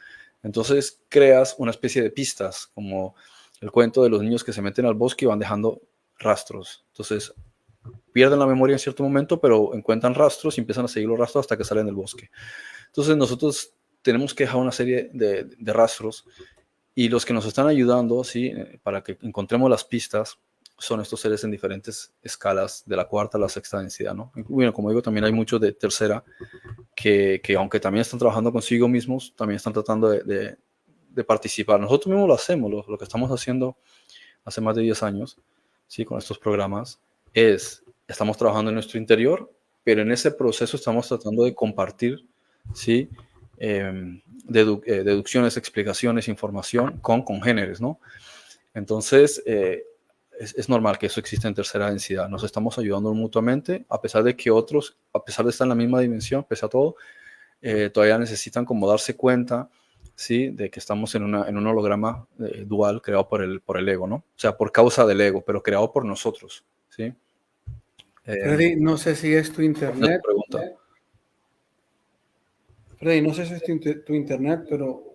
Entonces, creas una especie de pistas, como el cuento de los niños que se meten al bosque y van dejando rastros. Entonces, pierden la memoria en cierto momento, pero encuentran rastros y empiezan a seguir los rastros hasta que salen del bosque. Entonces, nosotros tenemos que dejar una serie de rastros, y los que nos están ayudando, ¿sí? Para que encontremos las pistas, son estos seres en diferentes escalas, de la cuarta a la sexta densidad, ¿no? Bueno, como digo, también hay muchos de tercera que aunque también están trabajando consigo mismos, también están tratando de participar. Nosotros mismos lo hacemos, lo que estamos haciendo hace más de 10 años, ¿sí? Con estos programas, estamos trabajando en nuestro interior, pero en ese proceso estamos tratando de compartir, ¿sí? Deducciones, explicaciones, información con congéneres, ¿no? Entonces, es normal que eso exista en tercera densidad. Nos estamos ayudando mutuamente, a pesar de que otros, a pesar de estar en la misma dimensión, pese a todo, todavía necesitan como darse cuenta, ¿sí? De que estamos en un holograma dual creado por el ego, ¿no? O sea, por causa del ego, pero creado por nosotros, ¿sí? Freddy, no sé si es tu internet. Pregunta. Freddy, no sé si es tu internet, pero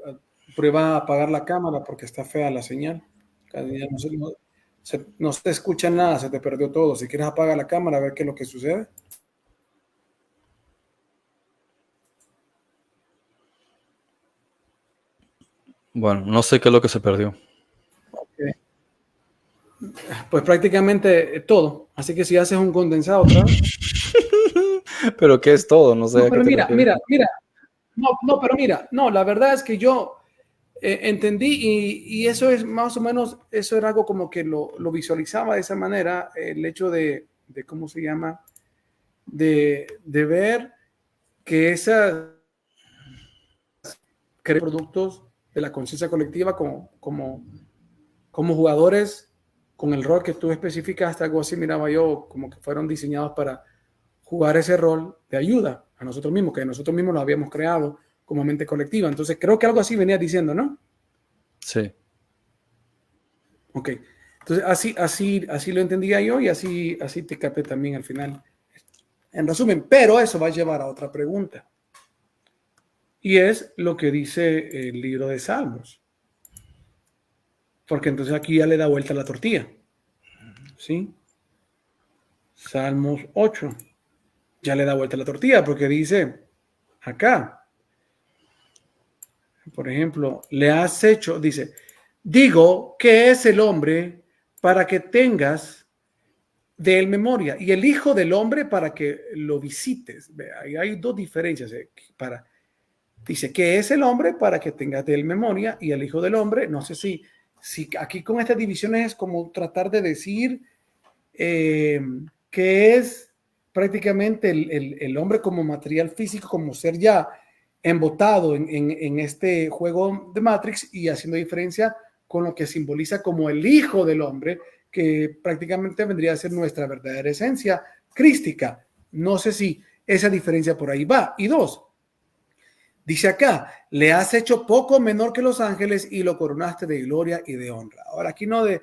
prueba a apagar la cámara porque está fea la señal. No se te escucha nada, se te perdió todo. Si quieres apaga la cámara a ver qué es lo que sucede. Bueno, no sé qué es lo que se perdió. Okay. Pues prácticamente todo. Así que si haces un condensado otra vez. Pero ¿qué es todo? No sé. No, pero mira. No, pero mira, no, la verdad es que yo entendí y eso es más o menos, eso era algo como que lo visualizaba de esa manera, el hecho de ¿cómo se llama? De ver que esas productos de la conciencia colectiva como jugadores con el rol que tú especificaste, algo así miraba yo, como que fueron diseñados para jugar ese rol de ayuda a nosotros mismos, que nosotros mismos lo habíamos creado como mente colectiva. Entonces creo que algo así venía diciendo, ¿no? Sí. Ok. Entonces así lo entendía yo y así te capté también al final. En resumen, pero eso va a llevar a otra pregunta. Y es lo que dice el libro de Salmos. Porque entonces aquí ya le da vuelta la tortilla. ¿Sí? Salmos 8. Ya le da vuelta la tortilla porque dice acá, por ejemplo, le has hecho, dice, digo que es el hombre para que tengas de él memoria y el hijo del hombre para que lo visites. Hay dos diferencias. Dice que es el hombre para que tengas de él memoria y el hijo del hombre, no sé si aquí con estas divisiones es como tratar de decir que es prácticamente el hombre como material físico, como ser ya embotado en este juego de Matrix y haciendo diferencia con lo que simboliza como el hijo del hombre, que prácticamente vendría a ser nuestra verdadera esencia crística. No sé si esa diferencia por ahí va. Y dos, dice acá, le has hecho poco menor que los ángeles y lo coronaste de gloria y de honra. Ahora aquí no te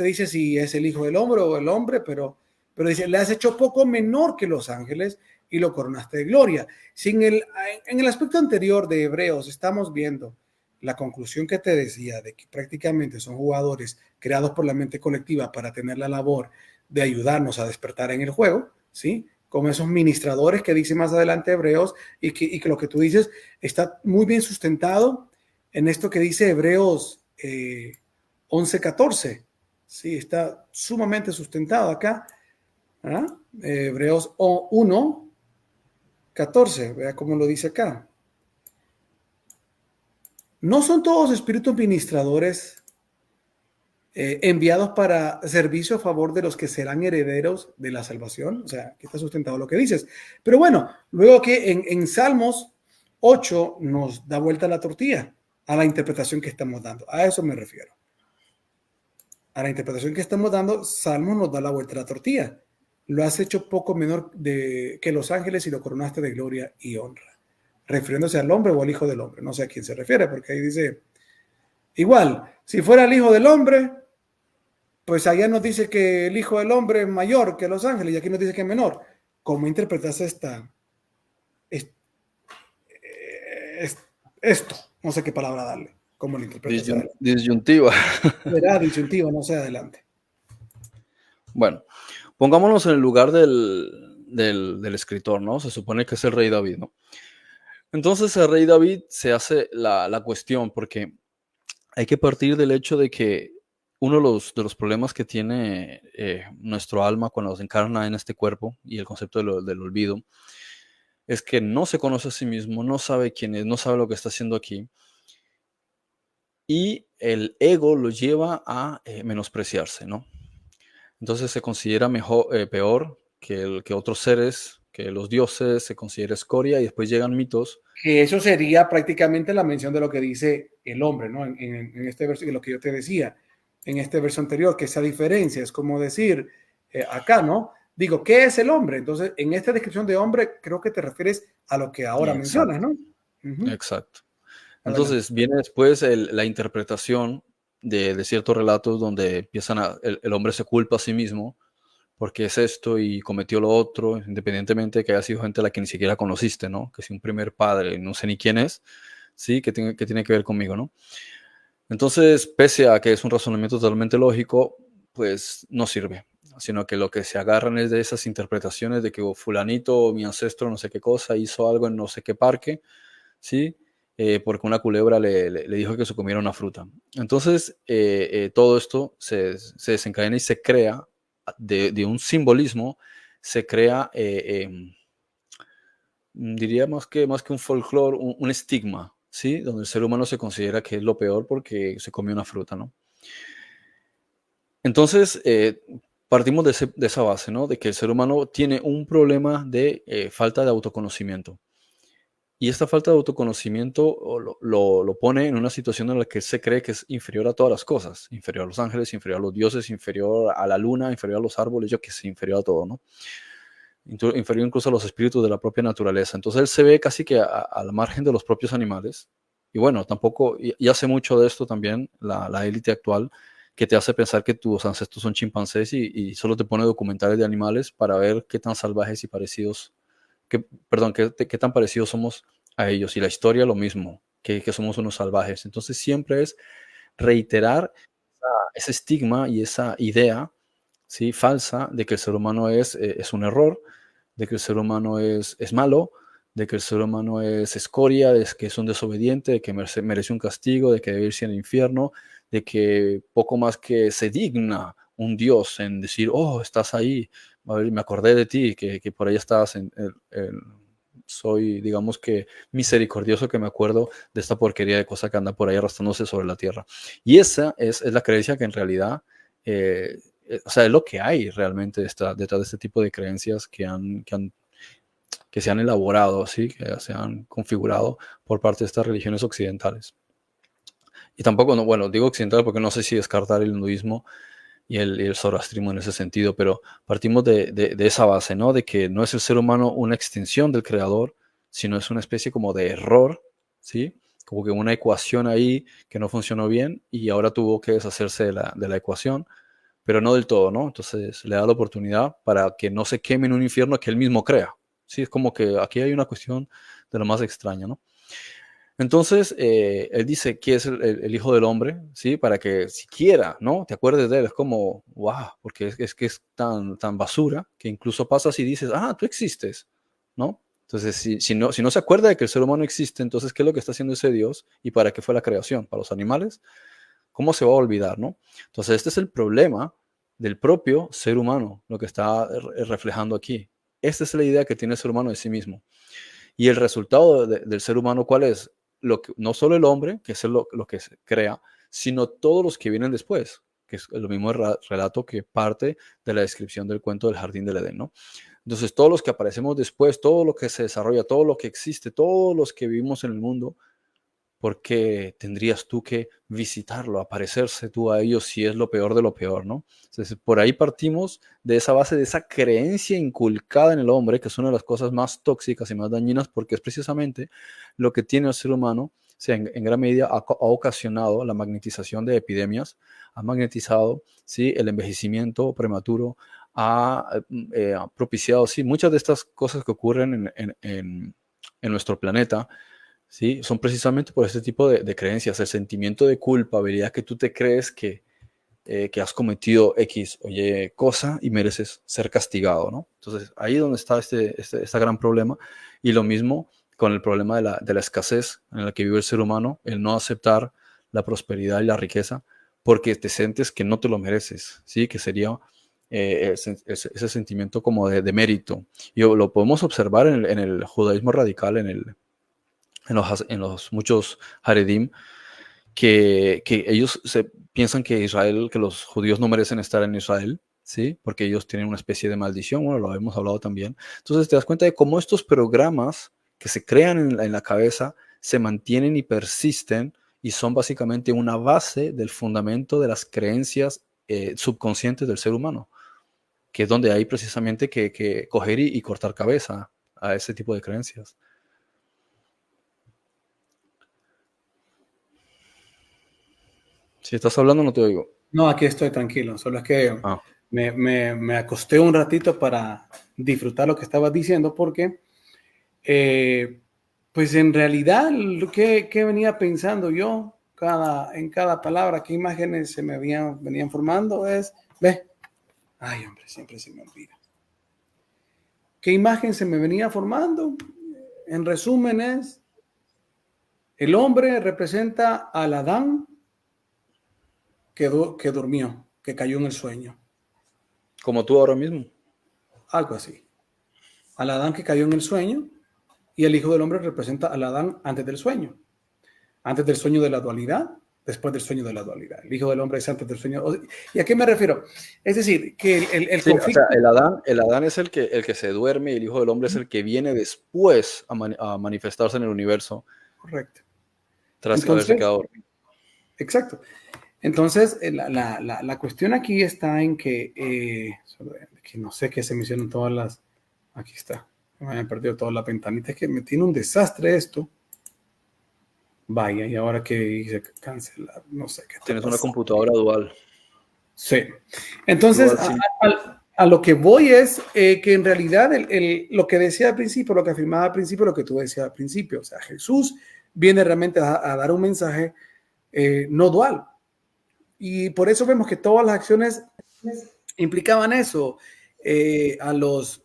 dice si es el hijo del hombre o el hombre, pero dice, le has hecho poco menor que los ángeles y lo coronaste de gloria. En el aspecto anterior de Hebreos estamos viendo la conclusión que te decía de que prácticamente son jugadores creados por la mente colectiva para tener la labor de ayudarnos a despertar en el juego, ¿sí? Como esos ministradores que dice más adelante Hebreos y que lo que tú dices está muy bien sustentado en esto que dice Hebreos 11:14. Sí, está sumamente sustentado acá. Hebreos 1:14. Vea cómo lo dice acá. ¿No son todos espíritus ministradores enviados para servicio a favor de los que serán herederos de la salvación? O sea, aquí está sustentado lo que dices. Pero bueno, luego que en Salmos 8 nos da vuelta la tortilla a la interpretación que estamos dando. A eso me refiero. A la interpretación que estamos dando, Salmos nos da la vuelta a la tortilla. Lo has hecho poco menor que los ángeles y lo coronaste de gloria y honra. Refiriéndose al hombre o al hijo del hombre. No sé a quién se refiere, porque ahí dice, igual, si fuera el hijo del hombre, pues allá nos dice que el hijo del hombre es mayor que los ángeles y aquí nos dice que es menor. ¿cómo interpretas esto? No sé qué palabra darle. ¿Cómo lo interpretas adelante? Disyuntiva. Será disyuntivo, no sé, adelante. Bueno, pongámonos en el lugar del escritor, ¿no? Se supone que es el rey David, ¿no? Entonces el rey David se hace la cuestión porque hay que partir del hecho de que uno de los problemas que tiene nuestro alma cuando se encarna en este cuerpo y el concepto del olvido es que no se conoce a sí mismo, no sabe quién es, no sabe lo que está haciendo aquí y el ego lo lleva a menospreciarse, ¿no? Entonces se considera peor que otros seres, que los dioses, se considera escoria y después llegan mitos. Que eso sería prácticamente la mención de lo que dice el hombre, ¿no? En este verso, lo que yo te decía, en este verso anterior, que esa diferencia es como decir acá, ¿no? Digo, ¿qué es el hombre? Entonces, en esta descripción de hombre, creo que te refieres a lo que ahora mencionas, Exacto, ¿no? Uh-huh. exacto. Adelante. Entonces viene después la interpretación de ciertos relatos donde el hombre se culpa a sí mismo porque es esto y cometió lo otro, independientemente de que haya sido gente a la que ni siquiera conociste, ¿no? Que si un primer padre, no sé ni quién es, sí, que tiene que ver conmigo, ¿no? Entonces, pese a que es un razonamiento totalmente lógico, pues no sirve, sino que lo que se agarran es de esas interpretaciones de que fulanito, mi ancestro, no sé qué cosa, hizo algo en no sé qué parque, ¿sí? Porque una culebra le dijo que se comiera una fruta. Entonces, todo esto se desencadena y se crea de un simbolismo, se crea, diría más que un folclore, un estigma, ¿sí? Donde el ser humano se considera que es lo peor porque se comió una fruta, ¿no? Entonces, partimos de esa base, ¿no? De que el ser humano tiene un problema de falta de autoconocimiento. Y esta falta de autoconocimiento lo pone en una situación en la que se cree que es inferior a todas las cosas, inferior a los ángeles, inferior a los dioses, inferior a la luna, inferior a los árboles, yo que sé, inferior a todo, ¿no? Inferior incluso a los espíritus de la propia naturaleza. Entonces él se ve casi que a la margen de los propios animales. Y bueno, tampoco, y hace mucho de esto también la élite actual, que te hace pensar que tus ancestros son chimpancés y solo te pone documentales de animales para ver qué tan salvajes y parecidos perdón, qué tan parecidos somos a ellos. Y la historia lo mismo, que somos unos salvajes. Entonces siempre es reiterar ese estigma y esa idea, ¿sí? Falsa de que el ser humano es un error, de que el ser humano es malo, de que el ser humano es escoria, de que es un desobediente, de que merece un castigo, de que debe irse al infierno, de que poco más que se digna un Dios en decir, oh, estás ahí, a ver, me acordé de ti, que por ahí estás, soy, digamos que, misericordioso que me acuerdo de esta porquería de cosa que anda por ahí arrastrándose sobre la tierra. Y esa es la creencia que en realidad, o sea, es lo que hay realmente detrás de este tipo de creencias que se han elaborado, ¿sí? Que se han configurado por parte de estas religiones occidentales. Y tampoco, no, bueno, digo occidental porque no sé si descartar el hinduismo y el zoroastrismo en ese sentido, pero partimos de esa base, ¿no? De que no es el ser humano una extensión del creador, sino es una especie como de error, ¿sí? Como que una ecuación ahí que no funcionó bien y ahora tuvo que deshacerse de la ecuación, pero no del todo, ¿no? Entonces le da la oportunidad para que no se queme en un infierno que él mismo crea, ¿sí? Es como que aquí hay una cuestión de lo más extraña, ¿no? Entonces, él dice que es el Hijo del Hombre, ¿sí? Para que siquiera, ¿no? Te acuerdes de él. Es como, wow, porque es que es tan basura que incluso pasas y dices, ah, tú existes, ¿no? Entonces, si no se acuerda de que el ser humano existe, entonces, ¿qué es lo que está haciendo ese Dios? ¿Y para qué fue la creación? ¿Para los animales? ¿Cómo se va a olvidar, no? Entonces, este es el problema del propio ser humano, lo que está reflejando aquí. Esta es la idea que tiene el ser humano de sí mismo. Y el resultado del ser humano, ¿cuál es? No solo el hombre, que es lo que se crea, sino todos los que vienen después, que es lo mismo relato que parte de la descripción del cuento del jardín del Edén, ¿no? Entonces, todos los que aparecemos después, todo lo que se desarrolla, todo lo que existe, todos los que vivimos en el mundo, ¿por qué tendrías tú que visitarlo, aparecerse tú a ellos si es lo peor de lo peor, ¿no? Entonces, por ahí partimos de esa base, de esa creencia inculcada en el hombre, que es una de las cosas más tóxicas y más dañinas, porque es precisamente lo que tiene el ser humano, o sea, en gran medida ha ocasionado la magnetización de epidemias, ha magnetizado, ¿sí? El envejecimiento prematuro, ha propiciado, sí, muchas de estas cosas que ocurren en nuestro planeta, ¿sí? Son precisamente por este tipo de creencias, el sentimiento de culpabilidad que tú te crees que has cometido X o Y cosa y mereces ser castigado, ¿no? Entonces, ahí es donde está este gran problema. Y lo mismo con el problema de la escasez en la que vive el ser humano, el no aceptar la prosperidad y la riqueza porque te sientes que no te lo mereces, ¿sí? Que sería ese sentimiento como de mérito. Y lo podemos observar en el judaísmo radical, en los muchos haredim, que ellos piensan que Israel, que los judíos no merecen estar en Israel, ¿sí? Porque ellos tienen una especie de maldición, bueno, lo hemos hablado también. Entonces te das cuenta de cómo estos programas que se crean en la cabeza se mantienen y persisten y son básicamente una base del fundamento de las creencias subconscientes del ser humano, que es donde hay precisamente que coger y cortar cabeza a ese tipo de creencias. Si estás hablando, no te oigo. No, aquí estoy tranquilo, solo es que Ah. me acosté un ratito para disfrutar lo que estabas diciendo porque, pues en realidad, ¿qué venía pensando yo en cada palabra? ¿Qué imágenes se me venían formando? Ay, hombre, siempre se me olvida. ¿Qué imagen se me venía formando? En resumen es, el hombre representa al Adán que durmió, que cayó en el sueño. Como tú ahora mismo. Algo así. Al Adán que cayó en el sueño, y el Hijo del Hombre representa al Adán antes del sueño. Antes del sueño de la dualidad, después del sueño de la dualidad. El Hijo del Hombre es antes del sueño. ¿Y a qué me refiero? Es decir, que el Sí, conflicto... o sea, el Adán es el que se duerme y el Hijo del Hombre es el que viene después a manifestarse en el universo Correcto. tras haberse Entonces, quedado dormido. exacto. Entonces, la cuestión aquí está en que no sé qué se mencionan todas las... Aquí está. Me han perdido todas las ventanitas. Es que me tiene un desastre esto. Vaya, y ahora que hice cancelar, no sé qué está Tienes una pasando. computadora dual. Sí. Entonces, Dual SIM. a lo que voy es que en realidad lo que decía al principio, lo que afirmaba al principio, lo que tú decías al principio, o sea, Jesús viene realmente a dar un mensaje no dual. Y por eso vemos que todas las acciones implicaban eso, a los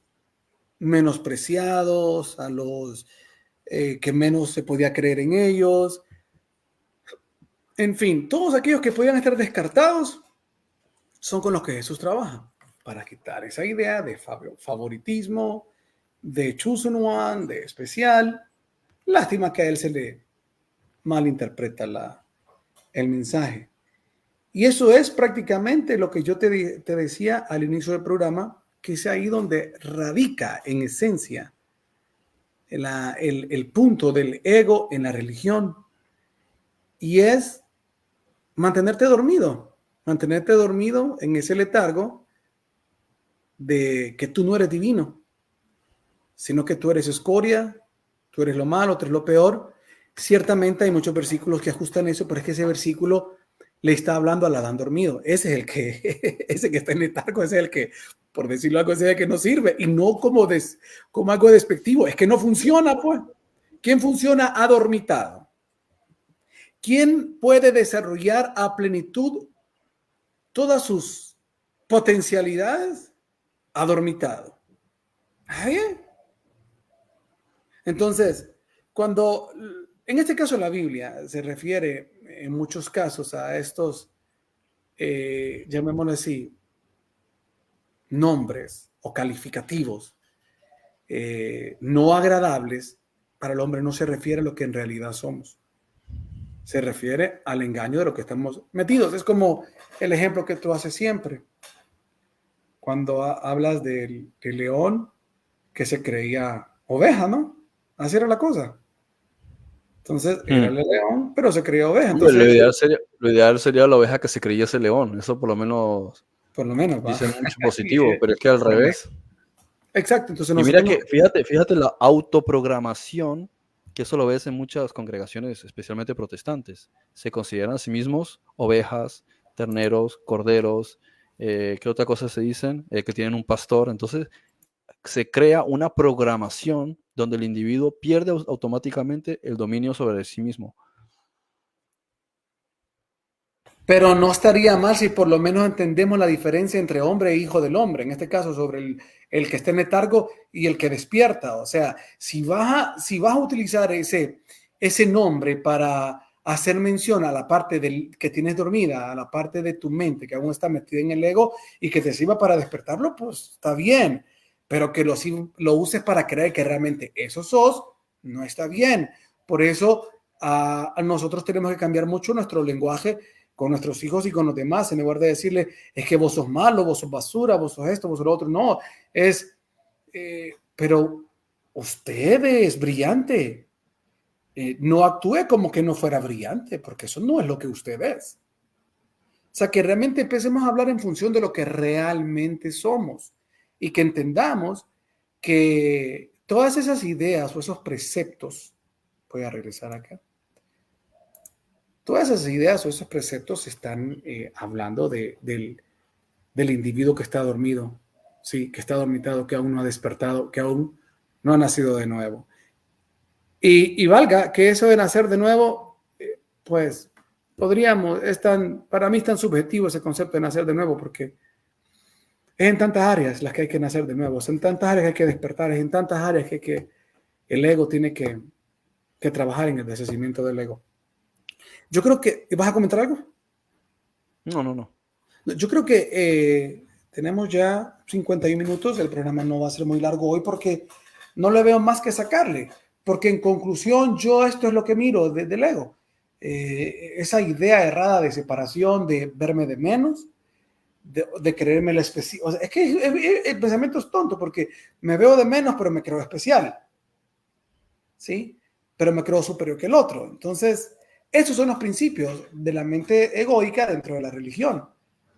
menospreciados, a los que menos se podía creer en ellos, en fin, todos aquellos que podían estar descartados son con los que Jesús trabaja para quitar esa idea de favoritismo, de chosen one, de especial. Lástima que a él se le malinterpreta el mensaje. Y eso es prácticamente lo que yo te decía al inicio del programa, que es ahí donde radica en esencia el punto del ego en la religión. Y es mantenerte dormido en ese letargo de que tú no eres divino, sino que tú eres escoria, tú eres lo malo, tú eres lo peor. Ciertamente hay muchos versículos que ajustan eso, pero es que ese versículo le está hablando al Adán dormido. Ese es el que, ese que está en letargo, ese es el que, por decirlo algo, ese es el que no sirve. Y no como algo despectivo, es que no funciona, pues. ¿Quién funciona adormitado? ¿Quién puede desarrollar a plenitud todas sus potencialidades? Adormitado. Entonces, cuando en este caso la Biblia se refiere en muchos casos a estos, llamémoslo así, nombres o calificativos no agradables, para el hombre no se refiere a lo que en realidad somos. Se refiere al engaño de lo que estamos metidos. Es como el ejemplo que tú haces siempre. Cuando hablas del león que se creía oveja, ¿no? Así era la cosa. Entonces, era el león, pero se creía oveja. Hombre, Entonces, lo ideal sería la oveja que se creyese león. Eso por lo menos por lo menos va. dice mucho positivo, pero es que al revés. Exacto. Entonces, Y mira nosotros que, fíjate la autoprogramación, que eso lo ves en muchas congregaciones, especialmente protestantes. Se consideran a sí mismos ovejas, terneros, corderos, ¿qué otra cosa se dicen? Que tienen un pastor. Entonces se crea una programación donde el individuo pierde automáticamente el dominio sobre sí mismo. Pero no estaría mal si por lo menos entendemos la diferencia entre hombre e hijo del hombre, en este caso sobre el que está en letargo y el que despierta. O sea, si vas a utilizar ese nombre para hacer mención a la parte que tienes dormida, a la parte de tu mente que aún está metida en el ego y que te sirva para despertarlo, pues está bien. Pero que lo uses para creer que realmente eso sos, no está bien. Por eso nosotros tenemos que cambiar mucho nuestro lenguaje con nuestros hijos y con los demás, en lugar de decirle, es que vos sos malo, vos sos basura, vos sos esto, vos sos lo otro. No, pero usted es brillante. No actúe como que no fuera brillante, porque eso no es lo que usted es. O sea, que realmente empecemos a hablar en función de lo que realmente somos y que entendamos que todas esas ideas o esos preceptos, voy a regresar acá, todas esas ideas o esos preceptos están hablando del individuo que está dormido, sí, que está dormitado, que aún no ha despertado, que aún no ha nacido de nuevo. Y valga que eso de nacer de nuevo, pues podríamos, para mí es tan subjetivo ese concepto de nacer de nuevo, porque es en tantas áreas las que hay que nacer de nuevo, es en tantas áreas que hay que despertar, es en tantas áreas que el ego tiene que trabajar en el deshacimiento del ego. Yo creo que, ¿vas a comentar algo? No. Yo creo que tenemos ya 51 minutos, el programa no va a ser muy largo hoy porque no le veo más que sacarle, porque en conclusión yo esto es lo que miro del ego, esa idea errada de separación, de verme de menos, de creerme el especial. O sea, es que el pensamiento es tonto porque me veo de menos pero me creo especial, ¿sí? Pero me creo superior que el otro. Entonces, esos son los principios de la mente egoica dentro de la religión.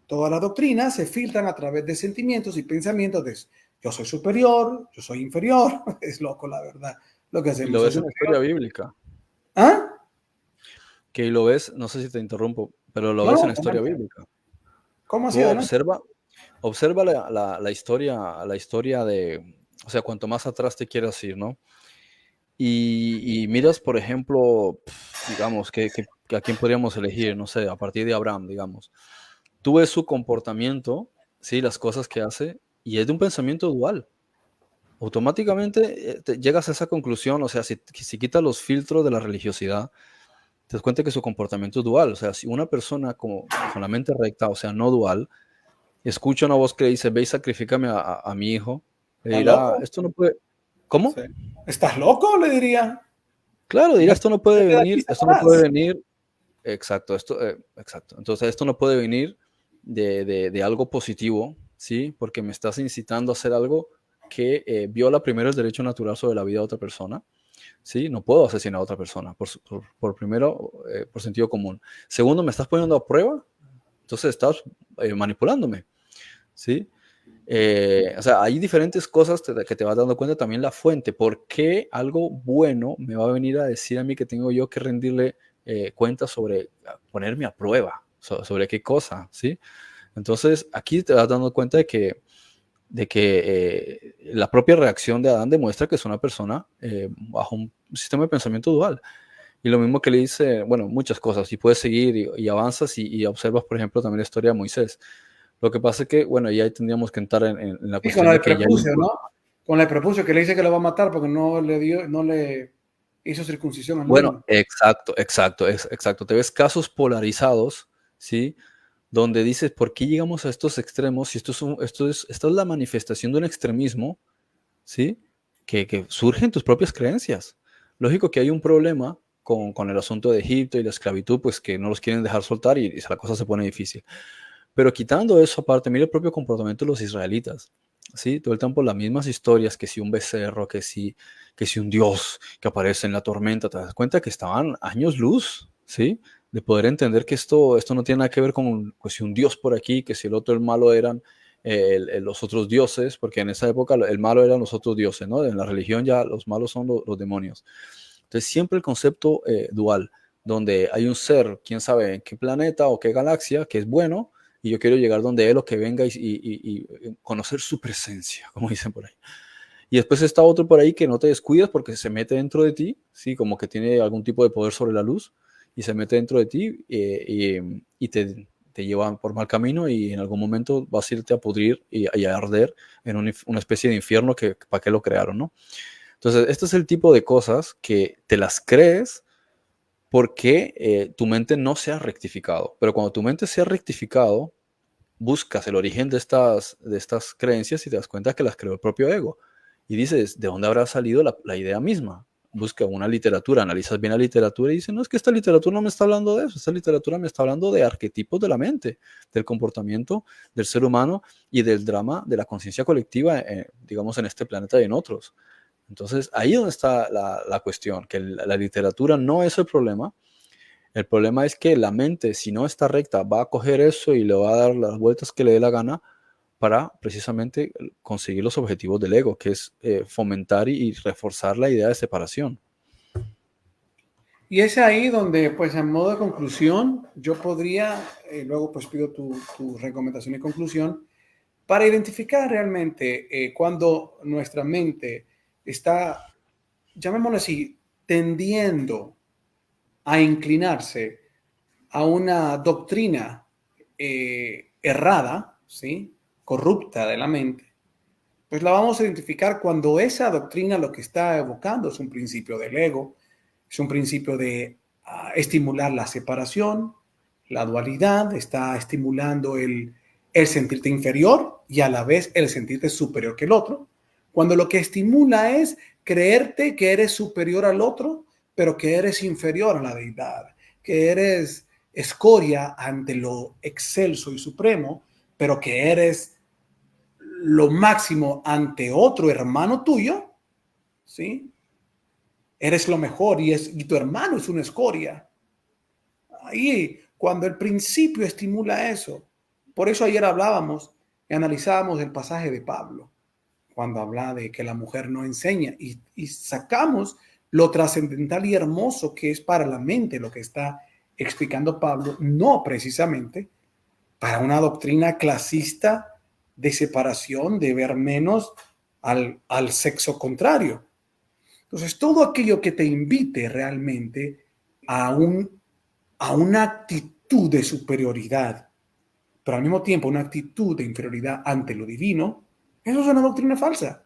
Todas las doctrinas se filtran a través de sentimientos y pensamientos de yo soy superior, yo soy inferior. Es loco, la verdad, lo que Y hacemos. lo Soy ves en la historia superior. bíblica. ¿Ah? Que lo ves, no sé si te interrumpo, pero lo No, ves en no, la historia comenta. bíblica. ¿Cómo así? Tú Adelante. observa la historia de, o sea, cuanto más atrás te quieras ir, ¿no? Y miras, por ejemplo, digamos, que a quién podríamos elegir, no sé, a partir de Abraham, digamos. Tú ves su comportamiento, ¿sí? Las cosas que hace, y es de un pensamiento dual. Automáticamente llegas a esa conclusión, o sea, si quitas los filtros de la religiosidad, te das cuenta que su comportamiento es dual. O sea, si una persona con la mente recta, o sea, no dual, escucha una voz que le dice, ve y sacrifícame a mi hijo, le ¿Estás dirá, loco? esto no puede, Sí. ¿cómo? ¿Estás loco? Le diría. Claro, dirá, Vete de aquí, esto no puede Satanás. venir, exacto, exacto. Entonces, esto no puede venir de algo positivo, ¿sí? Porque me estás incitando a hacer algo que viola primero el derecho natural sobre la vida de otra persona, ¿sí? No puedo asesinar a otra persona, por primero, por sentido común. Segundo, me estás poniendo a prueba, entonces estás manipulándome, ¿sí? O sea, hay diferentes cosas que te vas dando cuenta también la fuente. ¿Por qué algo bueno me va a venir a decir a mí que tengo yo que rendirle cuentas sobre ponerme a prueba? Sobre qué cosa, ¿sí? Entonces, aquí te vas dando cuenta de que la propia reacción de Adán demuestra que es una persona bajo un sistema de pensamiento dual. Y lo mismo que le dice, bueno, muchas cosas, y puedes seguir y avanzas y observas, por ejemplo, también la historia de Moisés. Lo que pasa es que, bueno, ya tendríamos que entrar en la Y con cuestión la de de que ya hay un... prepucio, ¿no? Con la de prepucio que le dice que lo va a matar porque no le hizo circuncisión al Bueno, niño. exacto. Te ves casos polarizados, ¿sí? Donde dices, ¿por qué llegamos a estos extremos? Si esta es la manifestación de un extremismo, ¿sí? Que surge en tus propias creencias. Lógico que hay un problema con el asunto de Egipto y la esclavitud, pues que no los quieren dejar soltar y la cosa se pone difícil. Pero quitando eso aparte, mira el propio comportamiento de los israelitas. ¿Sí? Todo el tiempo las mismas historias, que si un becerro, que si un dios que aparece en la tormenta, te das cuenta que estaban años luz, ¿sí? De poder entender que esto no tiene nada que ver con pues, si un dios por aquí, que si el otro el malo eran los otros dioses, porque en esa época el malo eran los otros dioses, ¿no? En la religión ya los malos son los demonios. Entonces siempre el concepto dual, donde hay un ser, quién sabe en qué planeta o qué galaxia, que es bueno, y yo quiero llegar donde Él o que venga y conocer su presencia, como dicen por ahí. Y después está otro por ahí que no te descuidas porque se mete dentro de ti, ¿sí? Como que tiene algún tipo de poder sobre la luz y se mete dentro de ti y te lleva por mal camino y en algún momento vas a irte a pudrir y a arder en una especie de infierno que para qué lo crearon, ¿no? Entonces, este es el tipo de cosas que te las crees porque tu mente no se ha rectificado. Pero cuando tu mente se ha rectificado, buscas el origen de estas creencias y te das cuenta que las creó el propio ego. Y dices, ¿de dónde habrá salido la idea misma? Busca una literatura, analizas bien la literatura y dices, no, es que esta literatura no me está hablando de eso, esta literatura me está hablando de arquetipos de la mente, del comportamiento del ser humano y del drama de la conciencia colectiva, digamos, en este planeta y en otros. Entonces, ahí es donde está la cuestión, que la literatura no es el problema es que la mente, si no está recta, va a coger eso y le va a dar las vueltas que le dé la gana para precisamente conseguir los objetivos del ego, que es fomentar y reforzar la idea de separación. Y es ahí donde, pues, en modo de conclusión, yo podría, luego pues pido tu recomendación y conclusión, para identificar realmente cuando nuestra mente está, llamémoslo así, tendiendo a inclinarse a una doctrina errada, ¿sí? Corrupta de la mente, pues la vamos a identificar cuando esa doctrina lo que está evocando es un principio del ego, es un principio de estimular la separación, la dualidad, está estimulando el sentirte inferior y a la vez el sentirte superior que el otro. Cuando lo que estimula es creerte que eres superior al otro, pero que eres inferior a la deidad, que eres escoria ante lo excelso y supremo, pero que eres lo máximo ante otro hermano tuyo, ¿sí? Eres lo mejor y tu hermano es una escoria. Ahí, cuando el principio estimula eso. Por eso ayer hablábamos y analizábamos el pasaje de Pablo, cuando habla de que la mujer no enseña y sacamos lo trascendental y hermoso que es para la mente lo que está explicando Pablo, no precisamente para una doctrina clasista de separación, de ver menos al sexo contrario. Entonces, todo aquello que te invite realmente a, a una actitud de superioridad, pero al mismo tiempo una actitud de inferioridad ante lo divino, eso es una doctrina falsa,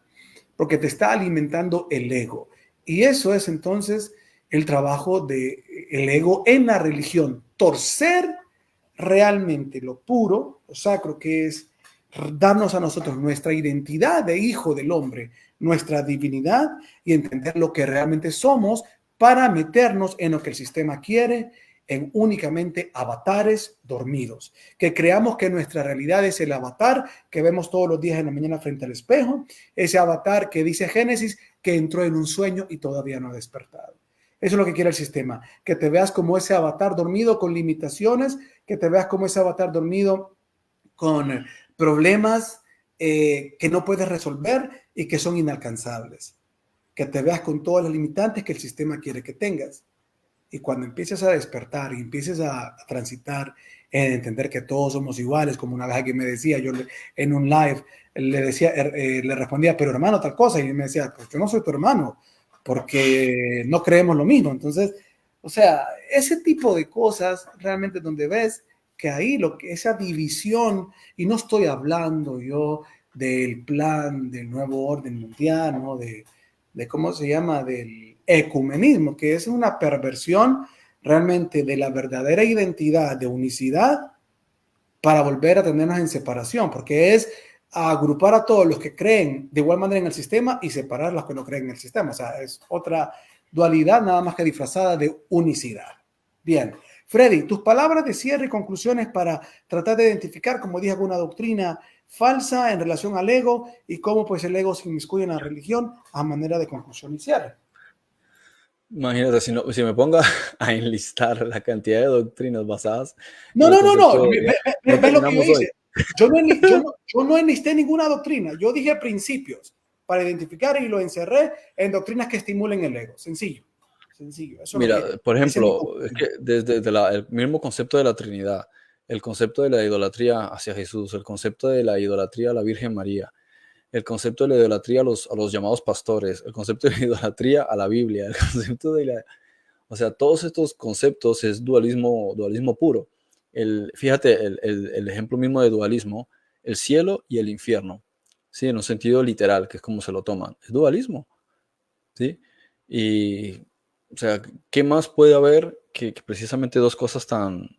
porque te está alimentando el ego. Y eso es entonces el trabajo del ego en la religión, torcer realmente lo puro, lo sacro, que es darnos a nosotros nuestra identidad de hijo del hombre, nuestra divinidad y entender lo que realmente somos para meternos en lo que el sistema quiere, en únicamente avatares dormidos, que creamos que nuestra realidad es el avatar que vemos todos los días en la mañana frente al espejo, ese avatar que dice Génesis que entró en un sueño y todavía no ha despertado. Eso es lo que quiere el sistema, que te veas como ese avatar dormido con limitaciones, que te veas como ese avatar dormido con problemas que no puedes resolver y que son inalcanzables, que te veas con todas las limitantes que el sistema quiere que tengas. Y cuando empieces a despertar y empieces a transitar en entender que todos somos iguales, como una vez alguien me decía, yo en un live le decía, le respondía, pero hermano, tal cosa, y me decía, pues yo no soy tu hermano, porque no creemos lo mismo. Entonces, o sea, ese tipo de cosas realmente donde ves que ahí lo que esa división, y no estoy hablando yo del plan del nuevo orden mundial, ¿no? De cómo se llama, del ecumenismo, que es una perversión realmente de la verdadera identidad de unicidad para volver a tenernos en separación, porque es agrupar a todos los que creen de igual manera en el sistema y separar a los que no creen en el sistema. O sea, es otra dualidad nada más que disfrazada de unicidad. Bien, Freddy, tus palabras de cierre y conclusiones para tratar de identificar, como dije, alguna doctrina falsa en relación al ego y cómo pues el ego se inmiscuye en la religión a manera de conclusión y cierre. Imagínate, si me pongo a enlistar la cantidad de doctrinas basadas No, en el no, no, concepto no. de ego, no Ve lo que yo terminamos hoy. hice. Yo no enlisté ninguna doctrina. Yo dije principios para identificar y lo encerré en doctrinas que estimulen el ego. Sencillo. Sencillo. Eso es lo Mira, que por ese es mi ejemplo, es conclusión. que desde el mismo concepto de la Trinidad, el concepto de la idolatría hacia Jesús, el concepto de la idolatría a la Virgen María, el concepto de la idolatría a los llamados pastores, el concepto de la idolatría a la Biblia, el concepto de la... O sea, todos estos conceptos es dualismo puro. Fíjate, el ejemplo mismo de dualismo, el cielo y el infierno, ¿sí? En un sentido literal, que es como se lo toman, es dualismo, ¿sí? Y, o sea, ¿qué más puede haber que precisamente dos cosas tan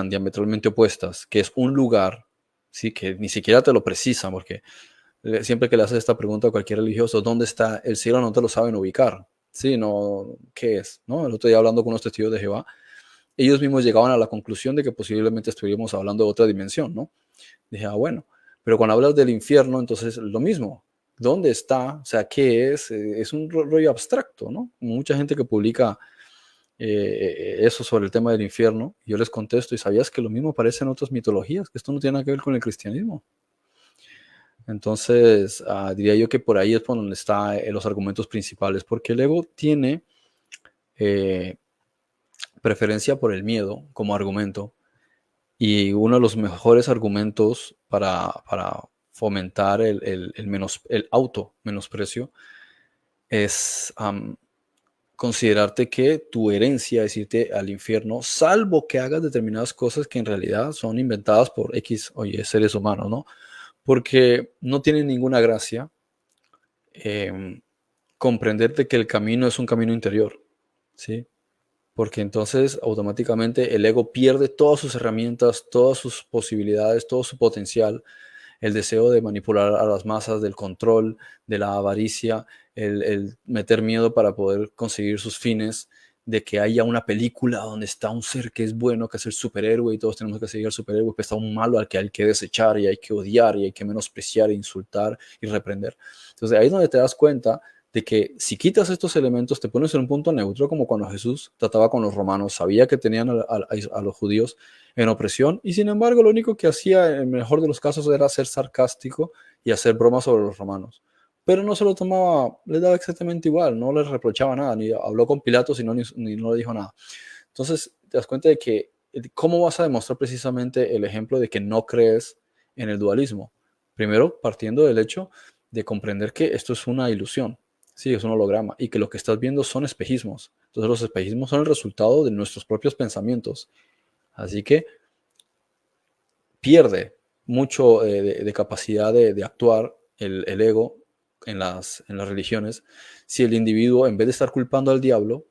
diametralmente opuestas? Que es un lugar, ¿sí? Que ni siquiera te lo precisan, porque siempre que le haces esta pregunta a cualquier religioso, ¿dónde está el cielo? No te lo saben ubicar. Sí, no, ¿qué es? ¿No? El otro día hablando con unos testigos de Jehová, ellos mismos llegaban a la conclusión de que posiblemente estuviéramos hablando de otra dimensión, ¿no? Dije, bueno, pero cuando hablas del infierno, entonces lo mismo. ¿Dónde está? O sea, ¿qué es? Es un rollo abstracto, ¿no? Mucha gente que publica eso sobre el tema del infierno, yo les contesto, ¿y sabías que lo mismo aparece en otras mitologías? Que esto no tiene nada que ver con el cristianismo. Entonces, diría yo que por ahí es por donde están los argumentos principales, porque el ego tiene eh, preferencia por el miedo como argumento, y uno de los mejores argumentos para fomentar el auto menosprecio es considerarte que tu herencia es irte al infierno, salvo que hagas determinadas cosas que en realidad son inventadas por X o Y seres humanos, ¿no? Porque no tiene ninguna gracia comprenderte que el camino es un camino interior, ¿sí? Porque entonces automáticamente el ego pierde todas sus herramientas, todas sus posibilidades, todo su potencial, el deseo de manipular a las masas, del control, de la avaricia, el meter miedo para poder conseguir sus fines, de que haya una película donde está un ser que es bueno, que es el superhéroe y todos tenemos que seguir al superhéroe, pero está un malo al que hay que desechar y hay que odiar y hay que menospreciar, insultar y reprender. Entonces ahí es donde te das cuenta de que si quitas estos elementos te pones en un punto neutro, como cuando Jesús trataba con los romanos, sabía que tenían a los judíos en opresión y sin embargo lo único que hacía en el mejor de los casos era ser sarcástico y hacer bromas sobre los romanos. Pero no se lo tomaba, le daba exactamente igual, no le reprochaba nada, ni habló con Pilatos y ni no le dijo nada. Entonces te das cuenta de que cómo vas a demostrar precisamente el ejemplo de que no crees en el dualismo. Primero, partiendo del hecho de comprender que esto es una ilusión, sí, es un holograma y que lo que estás viendo son espejismos. Entonces los espejismos son el resultado de nuestros propios pensamientos. Así que pierde mucho de capacidad de actuar el ego en las religiones si el individuo, en vez de estar culpando al diablo,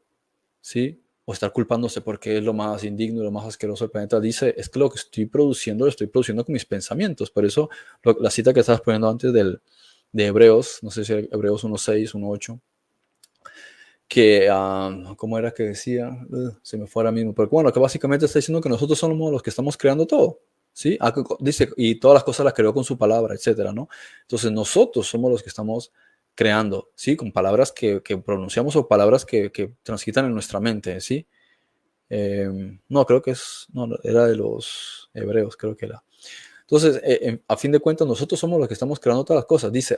¿sí? O estar culpándose porque es lo más indigno y lo más asqueroso del planeta, dice, es que lo que estoy produciendo lo estoy produciendo con mis pensamientos. Por eso la cita que estabas poniendo antes de Hebreos, no sé si era Hebreos 1.6, 1.8, que, ¿cómo era que decía? Se me fue ahora mismo, pero bueno, que básicamente está diciendo que nosotros somos los que estamos creando todo, ¿sí? Dice, y todas las cosas las creó con su palabra, etcétera, ¿no? Entonces nosotros somos los que estamos creando, ¿sí? Con palabras que pronunciamos o palabras que transitan en nuestra mente, ¿sí? No, creo que no, era de los hebreos, creo que era. Entonces, a fin de cuentas, nosotros somos los que estamos creando todas las cosas. Dice,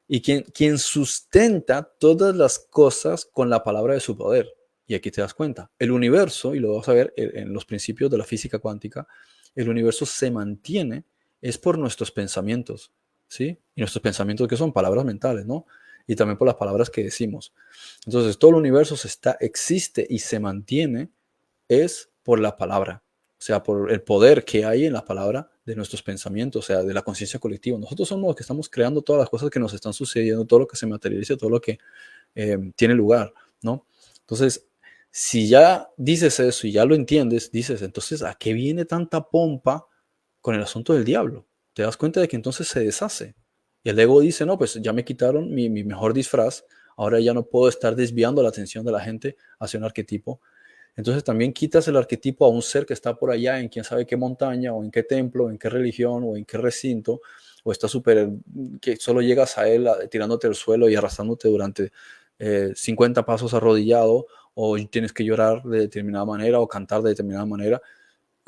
y quien sustenta todas las cosas con la palabra de su poder. Y aquí te das cuenta, el universo, y lo vas a ver en los principios de la física cuántica, el universo se mantiene es por nuestros pensamientos, ¿sí? Y nuestros pensamientos que son palabras mentales, ¿no? Y también por las palabras que decimos. Entonces, todo el universo existe y se mantiene es por la palabra, o sea, por el poder que hay en la palabra de nuestros pensamientos, o sea, de la conciencia colectiva. Nosotros somos los que estamos creando todas las cosas que nos están sucediendo, todo lo que se materializa, todo lo que tiene lugar, ¿no? Entonces, si ya dices eso y ya lo entiendes, dices, entonces, ¿a qué viene tanta pompa con el asunto del diablo? Te das cuenta de que entonces se deshace. Y el ego dice, no, pues ya me quitaron mi mejor disfraz, ahora ya no puedo estar desviando la atención de la gente hacia un arquetipo. Entonces también quitas el arquetipo a un ser que está por allá en quién sabe qué montaña o en qué templo, o en qué religión o en qué recinto, o está súper, que solo llegas a él tirándote al suelo y arrastrándote durante 50 pasos arrodillado, o tienes que llorar de determinada manera o cantar de determinada manera,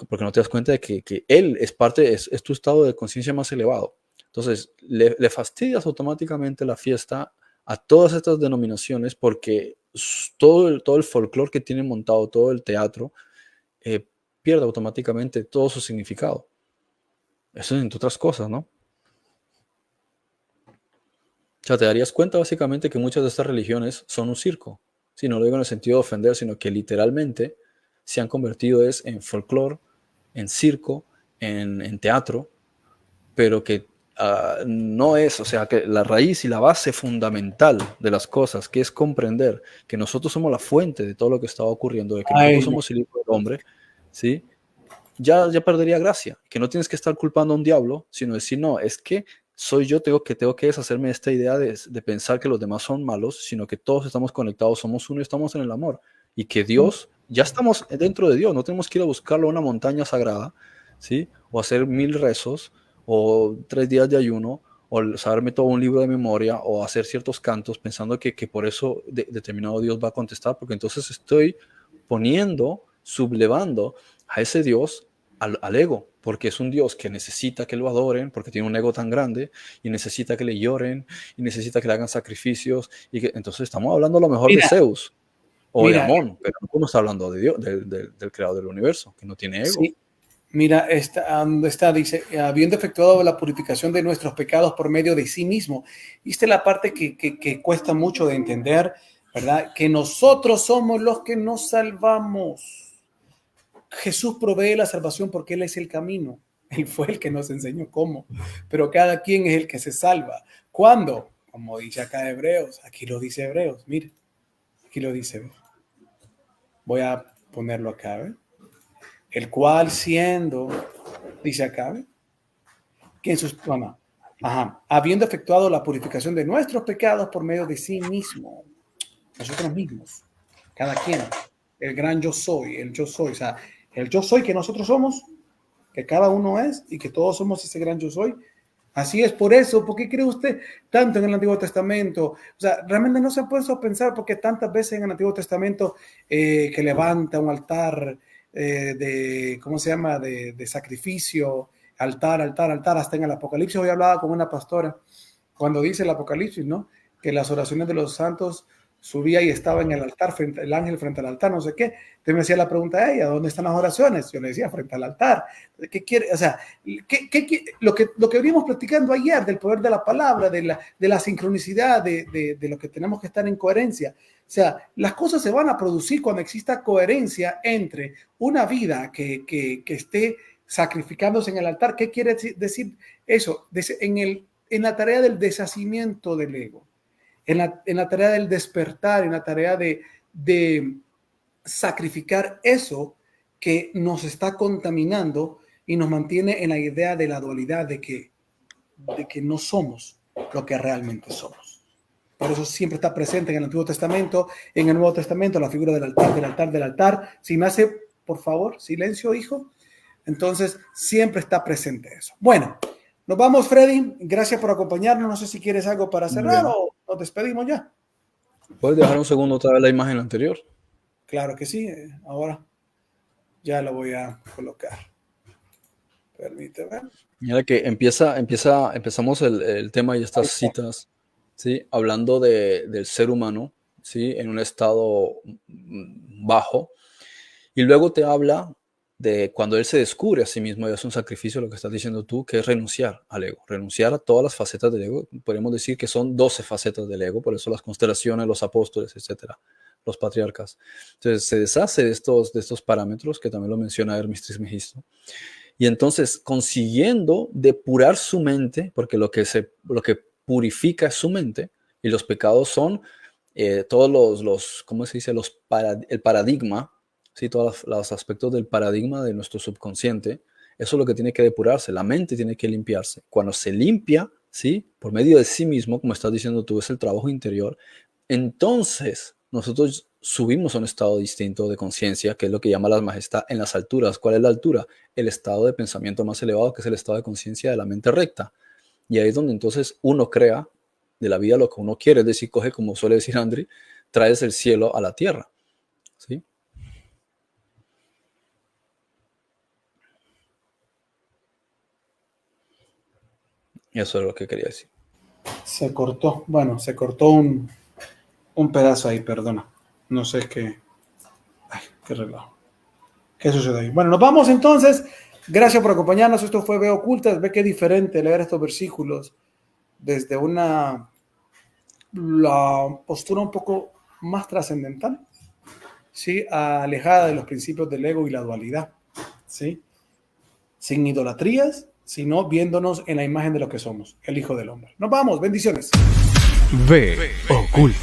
porque no te das cuenta de que él es parte, es tu estado de conciencia más elevado. Entonces le fastidias automáticamente la fiesta a todas estas denominaciones porque todo el folclore que tienen montado, todo el teatro, pierde automáticamente todo su significado. Eso es entre otras cosas, ¿no? O sea, te darías cuenta básicamente que muchas de estas religiones son un circo. Si no lo digo en el sentido de ofender, sino que literalmente se han convertido en folclore, en circo, en teatro, pero que no es, o sea, que la raíz y la base fundamental de las cosas, que es comprender que nosotros somos la fuente de todo lo que está ocurriendo, de que nosotros Ay, no. somos el hijo del hombre, ¿sí? Ya perdería gracia. Que no tienes que estar culpando a un diablo, sino decir, no, es que soy yo, tengo que deshacerme de esta idea de pensar que los demás son malos, sino que todos estamos conectados, somos uno y estamos en el amor. Y que Dios, ya estamos dentro de Dios, no tenemos que ir a buscarlo a una montaña sagrada, ¿sí? O hacer 1000 rezos, o 3 días de ayuno, o saberme todo un libro de memoria, o hacer ciertos cantos pensando que por eso determinado Dios va a contestar, porque entonces estoy poniendo, sublevando a ese Dios al ego, porque es un Dios que necesita que lo adoren, porque tiene un ego tan grande, y necesita que le lloren, y necesita que le hagan sacrificios, y que entonces estamos hablando a lo mejor de Mira, Zeus o de mira, Amón, pero no podemos estar hablando de Dios, del creador del universo, que no tiene ego. sí, mira, dice, habiendo efectuado la purificación de nuestros pecados por medio de sí mismo. Viste la parte que cuesta mucho de entender, ¿verdad? Que nosotros somos los que nos salvamos. Jesús provee la salvación porque Él es el camino. Él fue el que nos enseñó cómo. Pero cada quien es el que se salva. ¿Cuándo? Como dice acá Hebreos. Aquí lo dice Hebreos. Mire, aquí lo dice. Voy a ponerlo acá. ¿Ve? El cual siendo, dice acá, ¿ve? Que en sus, bueno, habiendo efectuado la purificación de nuestros pecados por medio de sí mismo. Nosotros mismos. Cada quien. El gran yo soy. El yo soy. O sea, el yo soy que nosotros somos, que cada uno es y que todos somos ese gran yo soy. Así es, por eso, ¿por qué cree usted tanto en el Antiguo Testamento? O sea, realmente no se ha puesto a pensar porque tantas veces en el Antiguo Testamento que levanta un altar ¿cómo se llama? De sacrificio, altar, altar, altar, hasta en el Apocalipsis. Hoy hablaba con una pastora cuando dice el Apocalipsis, ¿no? Que las oraciones de los santos subía y estaba en el altar, frente, el ángel frente al altar, no sé qué. Entonces me hacía la pregunta a ella, ¿dónde están las oraciones? Yo le decía, frente al altar. ¿Qué quiere? O sea, lo que venimos platicando ayer del poder de la palabra, de la sincronicidad, de lo que tenemos que estar en coherencia. O sea, las cosas se van a producir cuando exista coherencia entre una vida que esté sacrificándose en el altar. ¿Qué quiere decir eso? En la tarea del deshacimiento del ego, en la tarea del despertar, en la tarea de sacrificar eso que nos está contaminando y nos mantiene en la idea de la dualidad de que no somos lo que realmente somos. Por eso siempre está presente en el Antiguo Testamento, en el Nuevo Testamento, la figura del altar, del altar, del altar. Si me hace, por favor, silencio, hijo. Entonces, siempre está presente eso. Bueno, nos vamos, Freddy. Gracias por acompañarnos. No sé si quieres algo para Muy cerrar bien. o nos despedimos ya. ¿Puedes dejar un segundo otra vez la imagen anterior? Claro que sí. Ahora ya lo voy a colocar. Permíteme. Mira que empezamos el tema y estas citas, ¿sí? Hablando del ser humano, ¿sí? En un estado bajo. Y luego te habla de cuando él se descubre a sí mismo y hace un sacrificio, lo que estás diciendo tú, que es renunciar al ego, renunciar a todas las facetas del ego. Podemos decir que son 12 facetas del ego, por eso las constelaciones, los apóstoles, etcétera, los patriarcas. Entonces se deshace de estos parámetros, que también lo menciona Hermes Trismegisto. Y entonces, consiguiendo depurar su mente, porque lo que purifica es su mente, y los pecados son todos ¿cómo se dice? El paradigma, ¿sí? Todos los aspectos del paradigma de nuestro subconsciente. Eso es lo que tiene que depurarse, la mente tiene que limpiarse. Cuando se limpia, ¿sí? Por medio de sí mismo, como estás diciendo tú, es el trabajo interior, entonces nosotros subimos a un estado distinto de conciencia, que es lo que llama la majestad en las alturas. ¿Cuál es la altura? El estado de pensamiento más elevado, que es el estado de conciencia de la mente recta. Y ahí es donde entonces uno crea de la vida lo que uno quiere, es decir, coge, como suele decir Andri, traes el cielo a la tierra. ¿Sí? Eso es lo que quería decir. Se cortó. Bueno, se cortó un pedazo ahí, perdona. No sé qué. Ay, qué relajo. ¿Qué sucede ahí? Bueno, nos vamos entonces. Gracias por acompañarnos. Esto fue Ve Ocultas. Ve qué diferente leer estos versículos desde la postura un poco más trascendental, ¿sí? Alejada de los principios del ego y la dualidad, ¿sí? Sin idolatrías, sino viéndonos en la imagen de lo que somos, el Hijo del Hombre. Nos vamos, bendiciones. Ve Ocultas.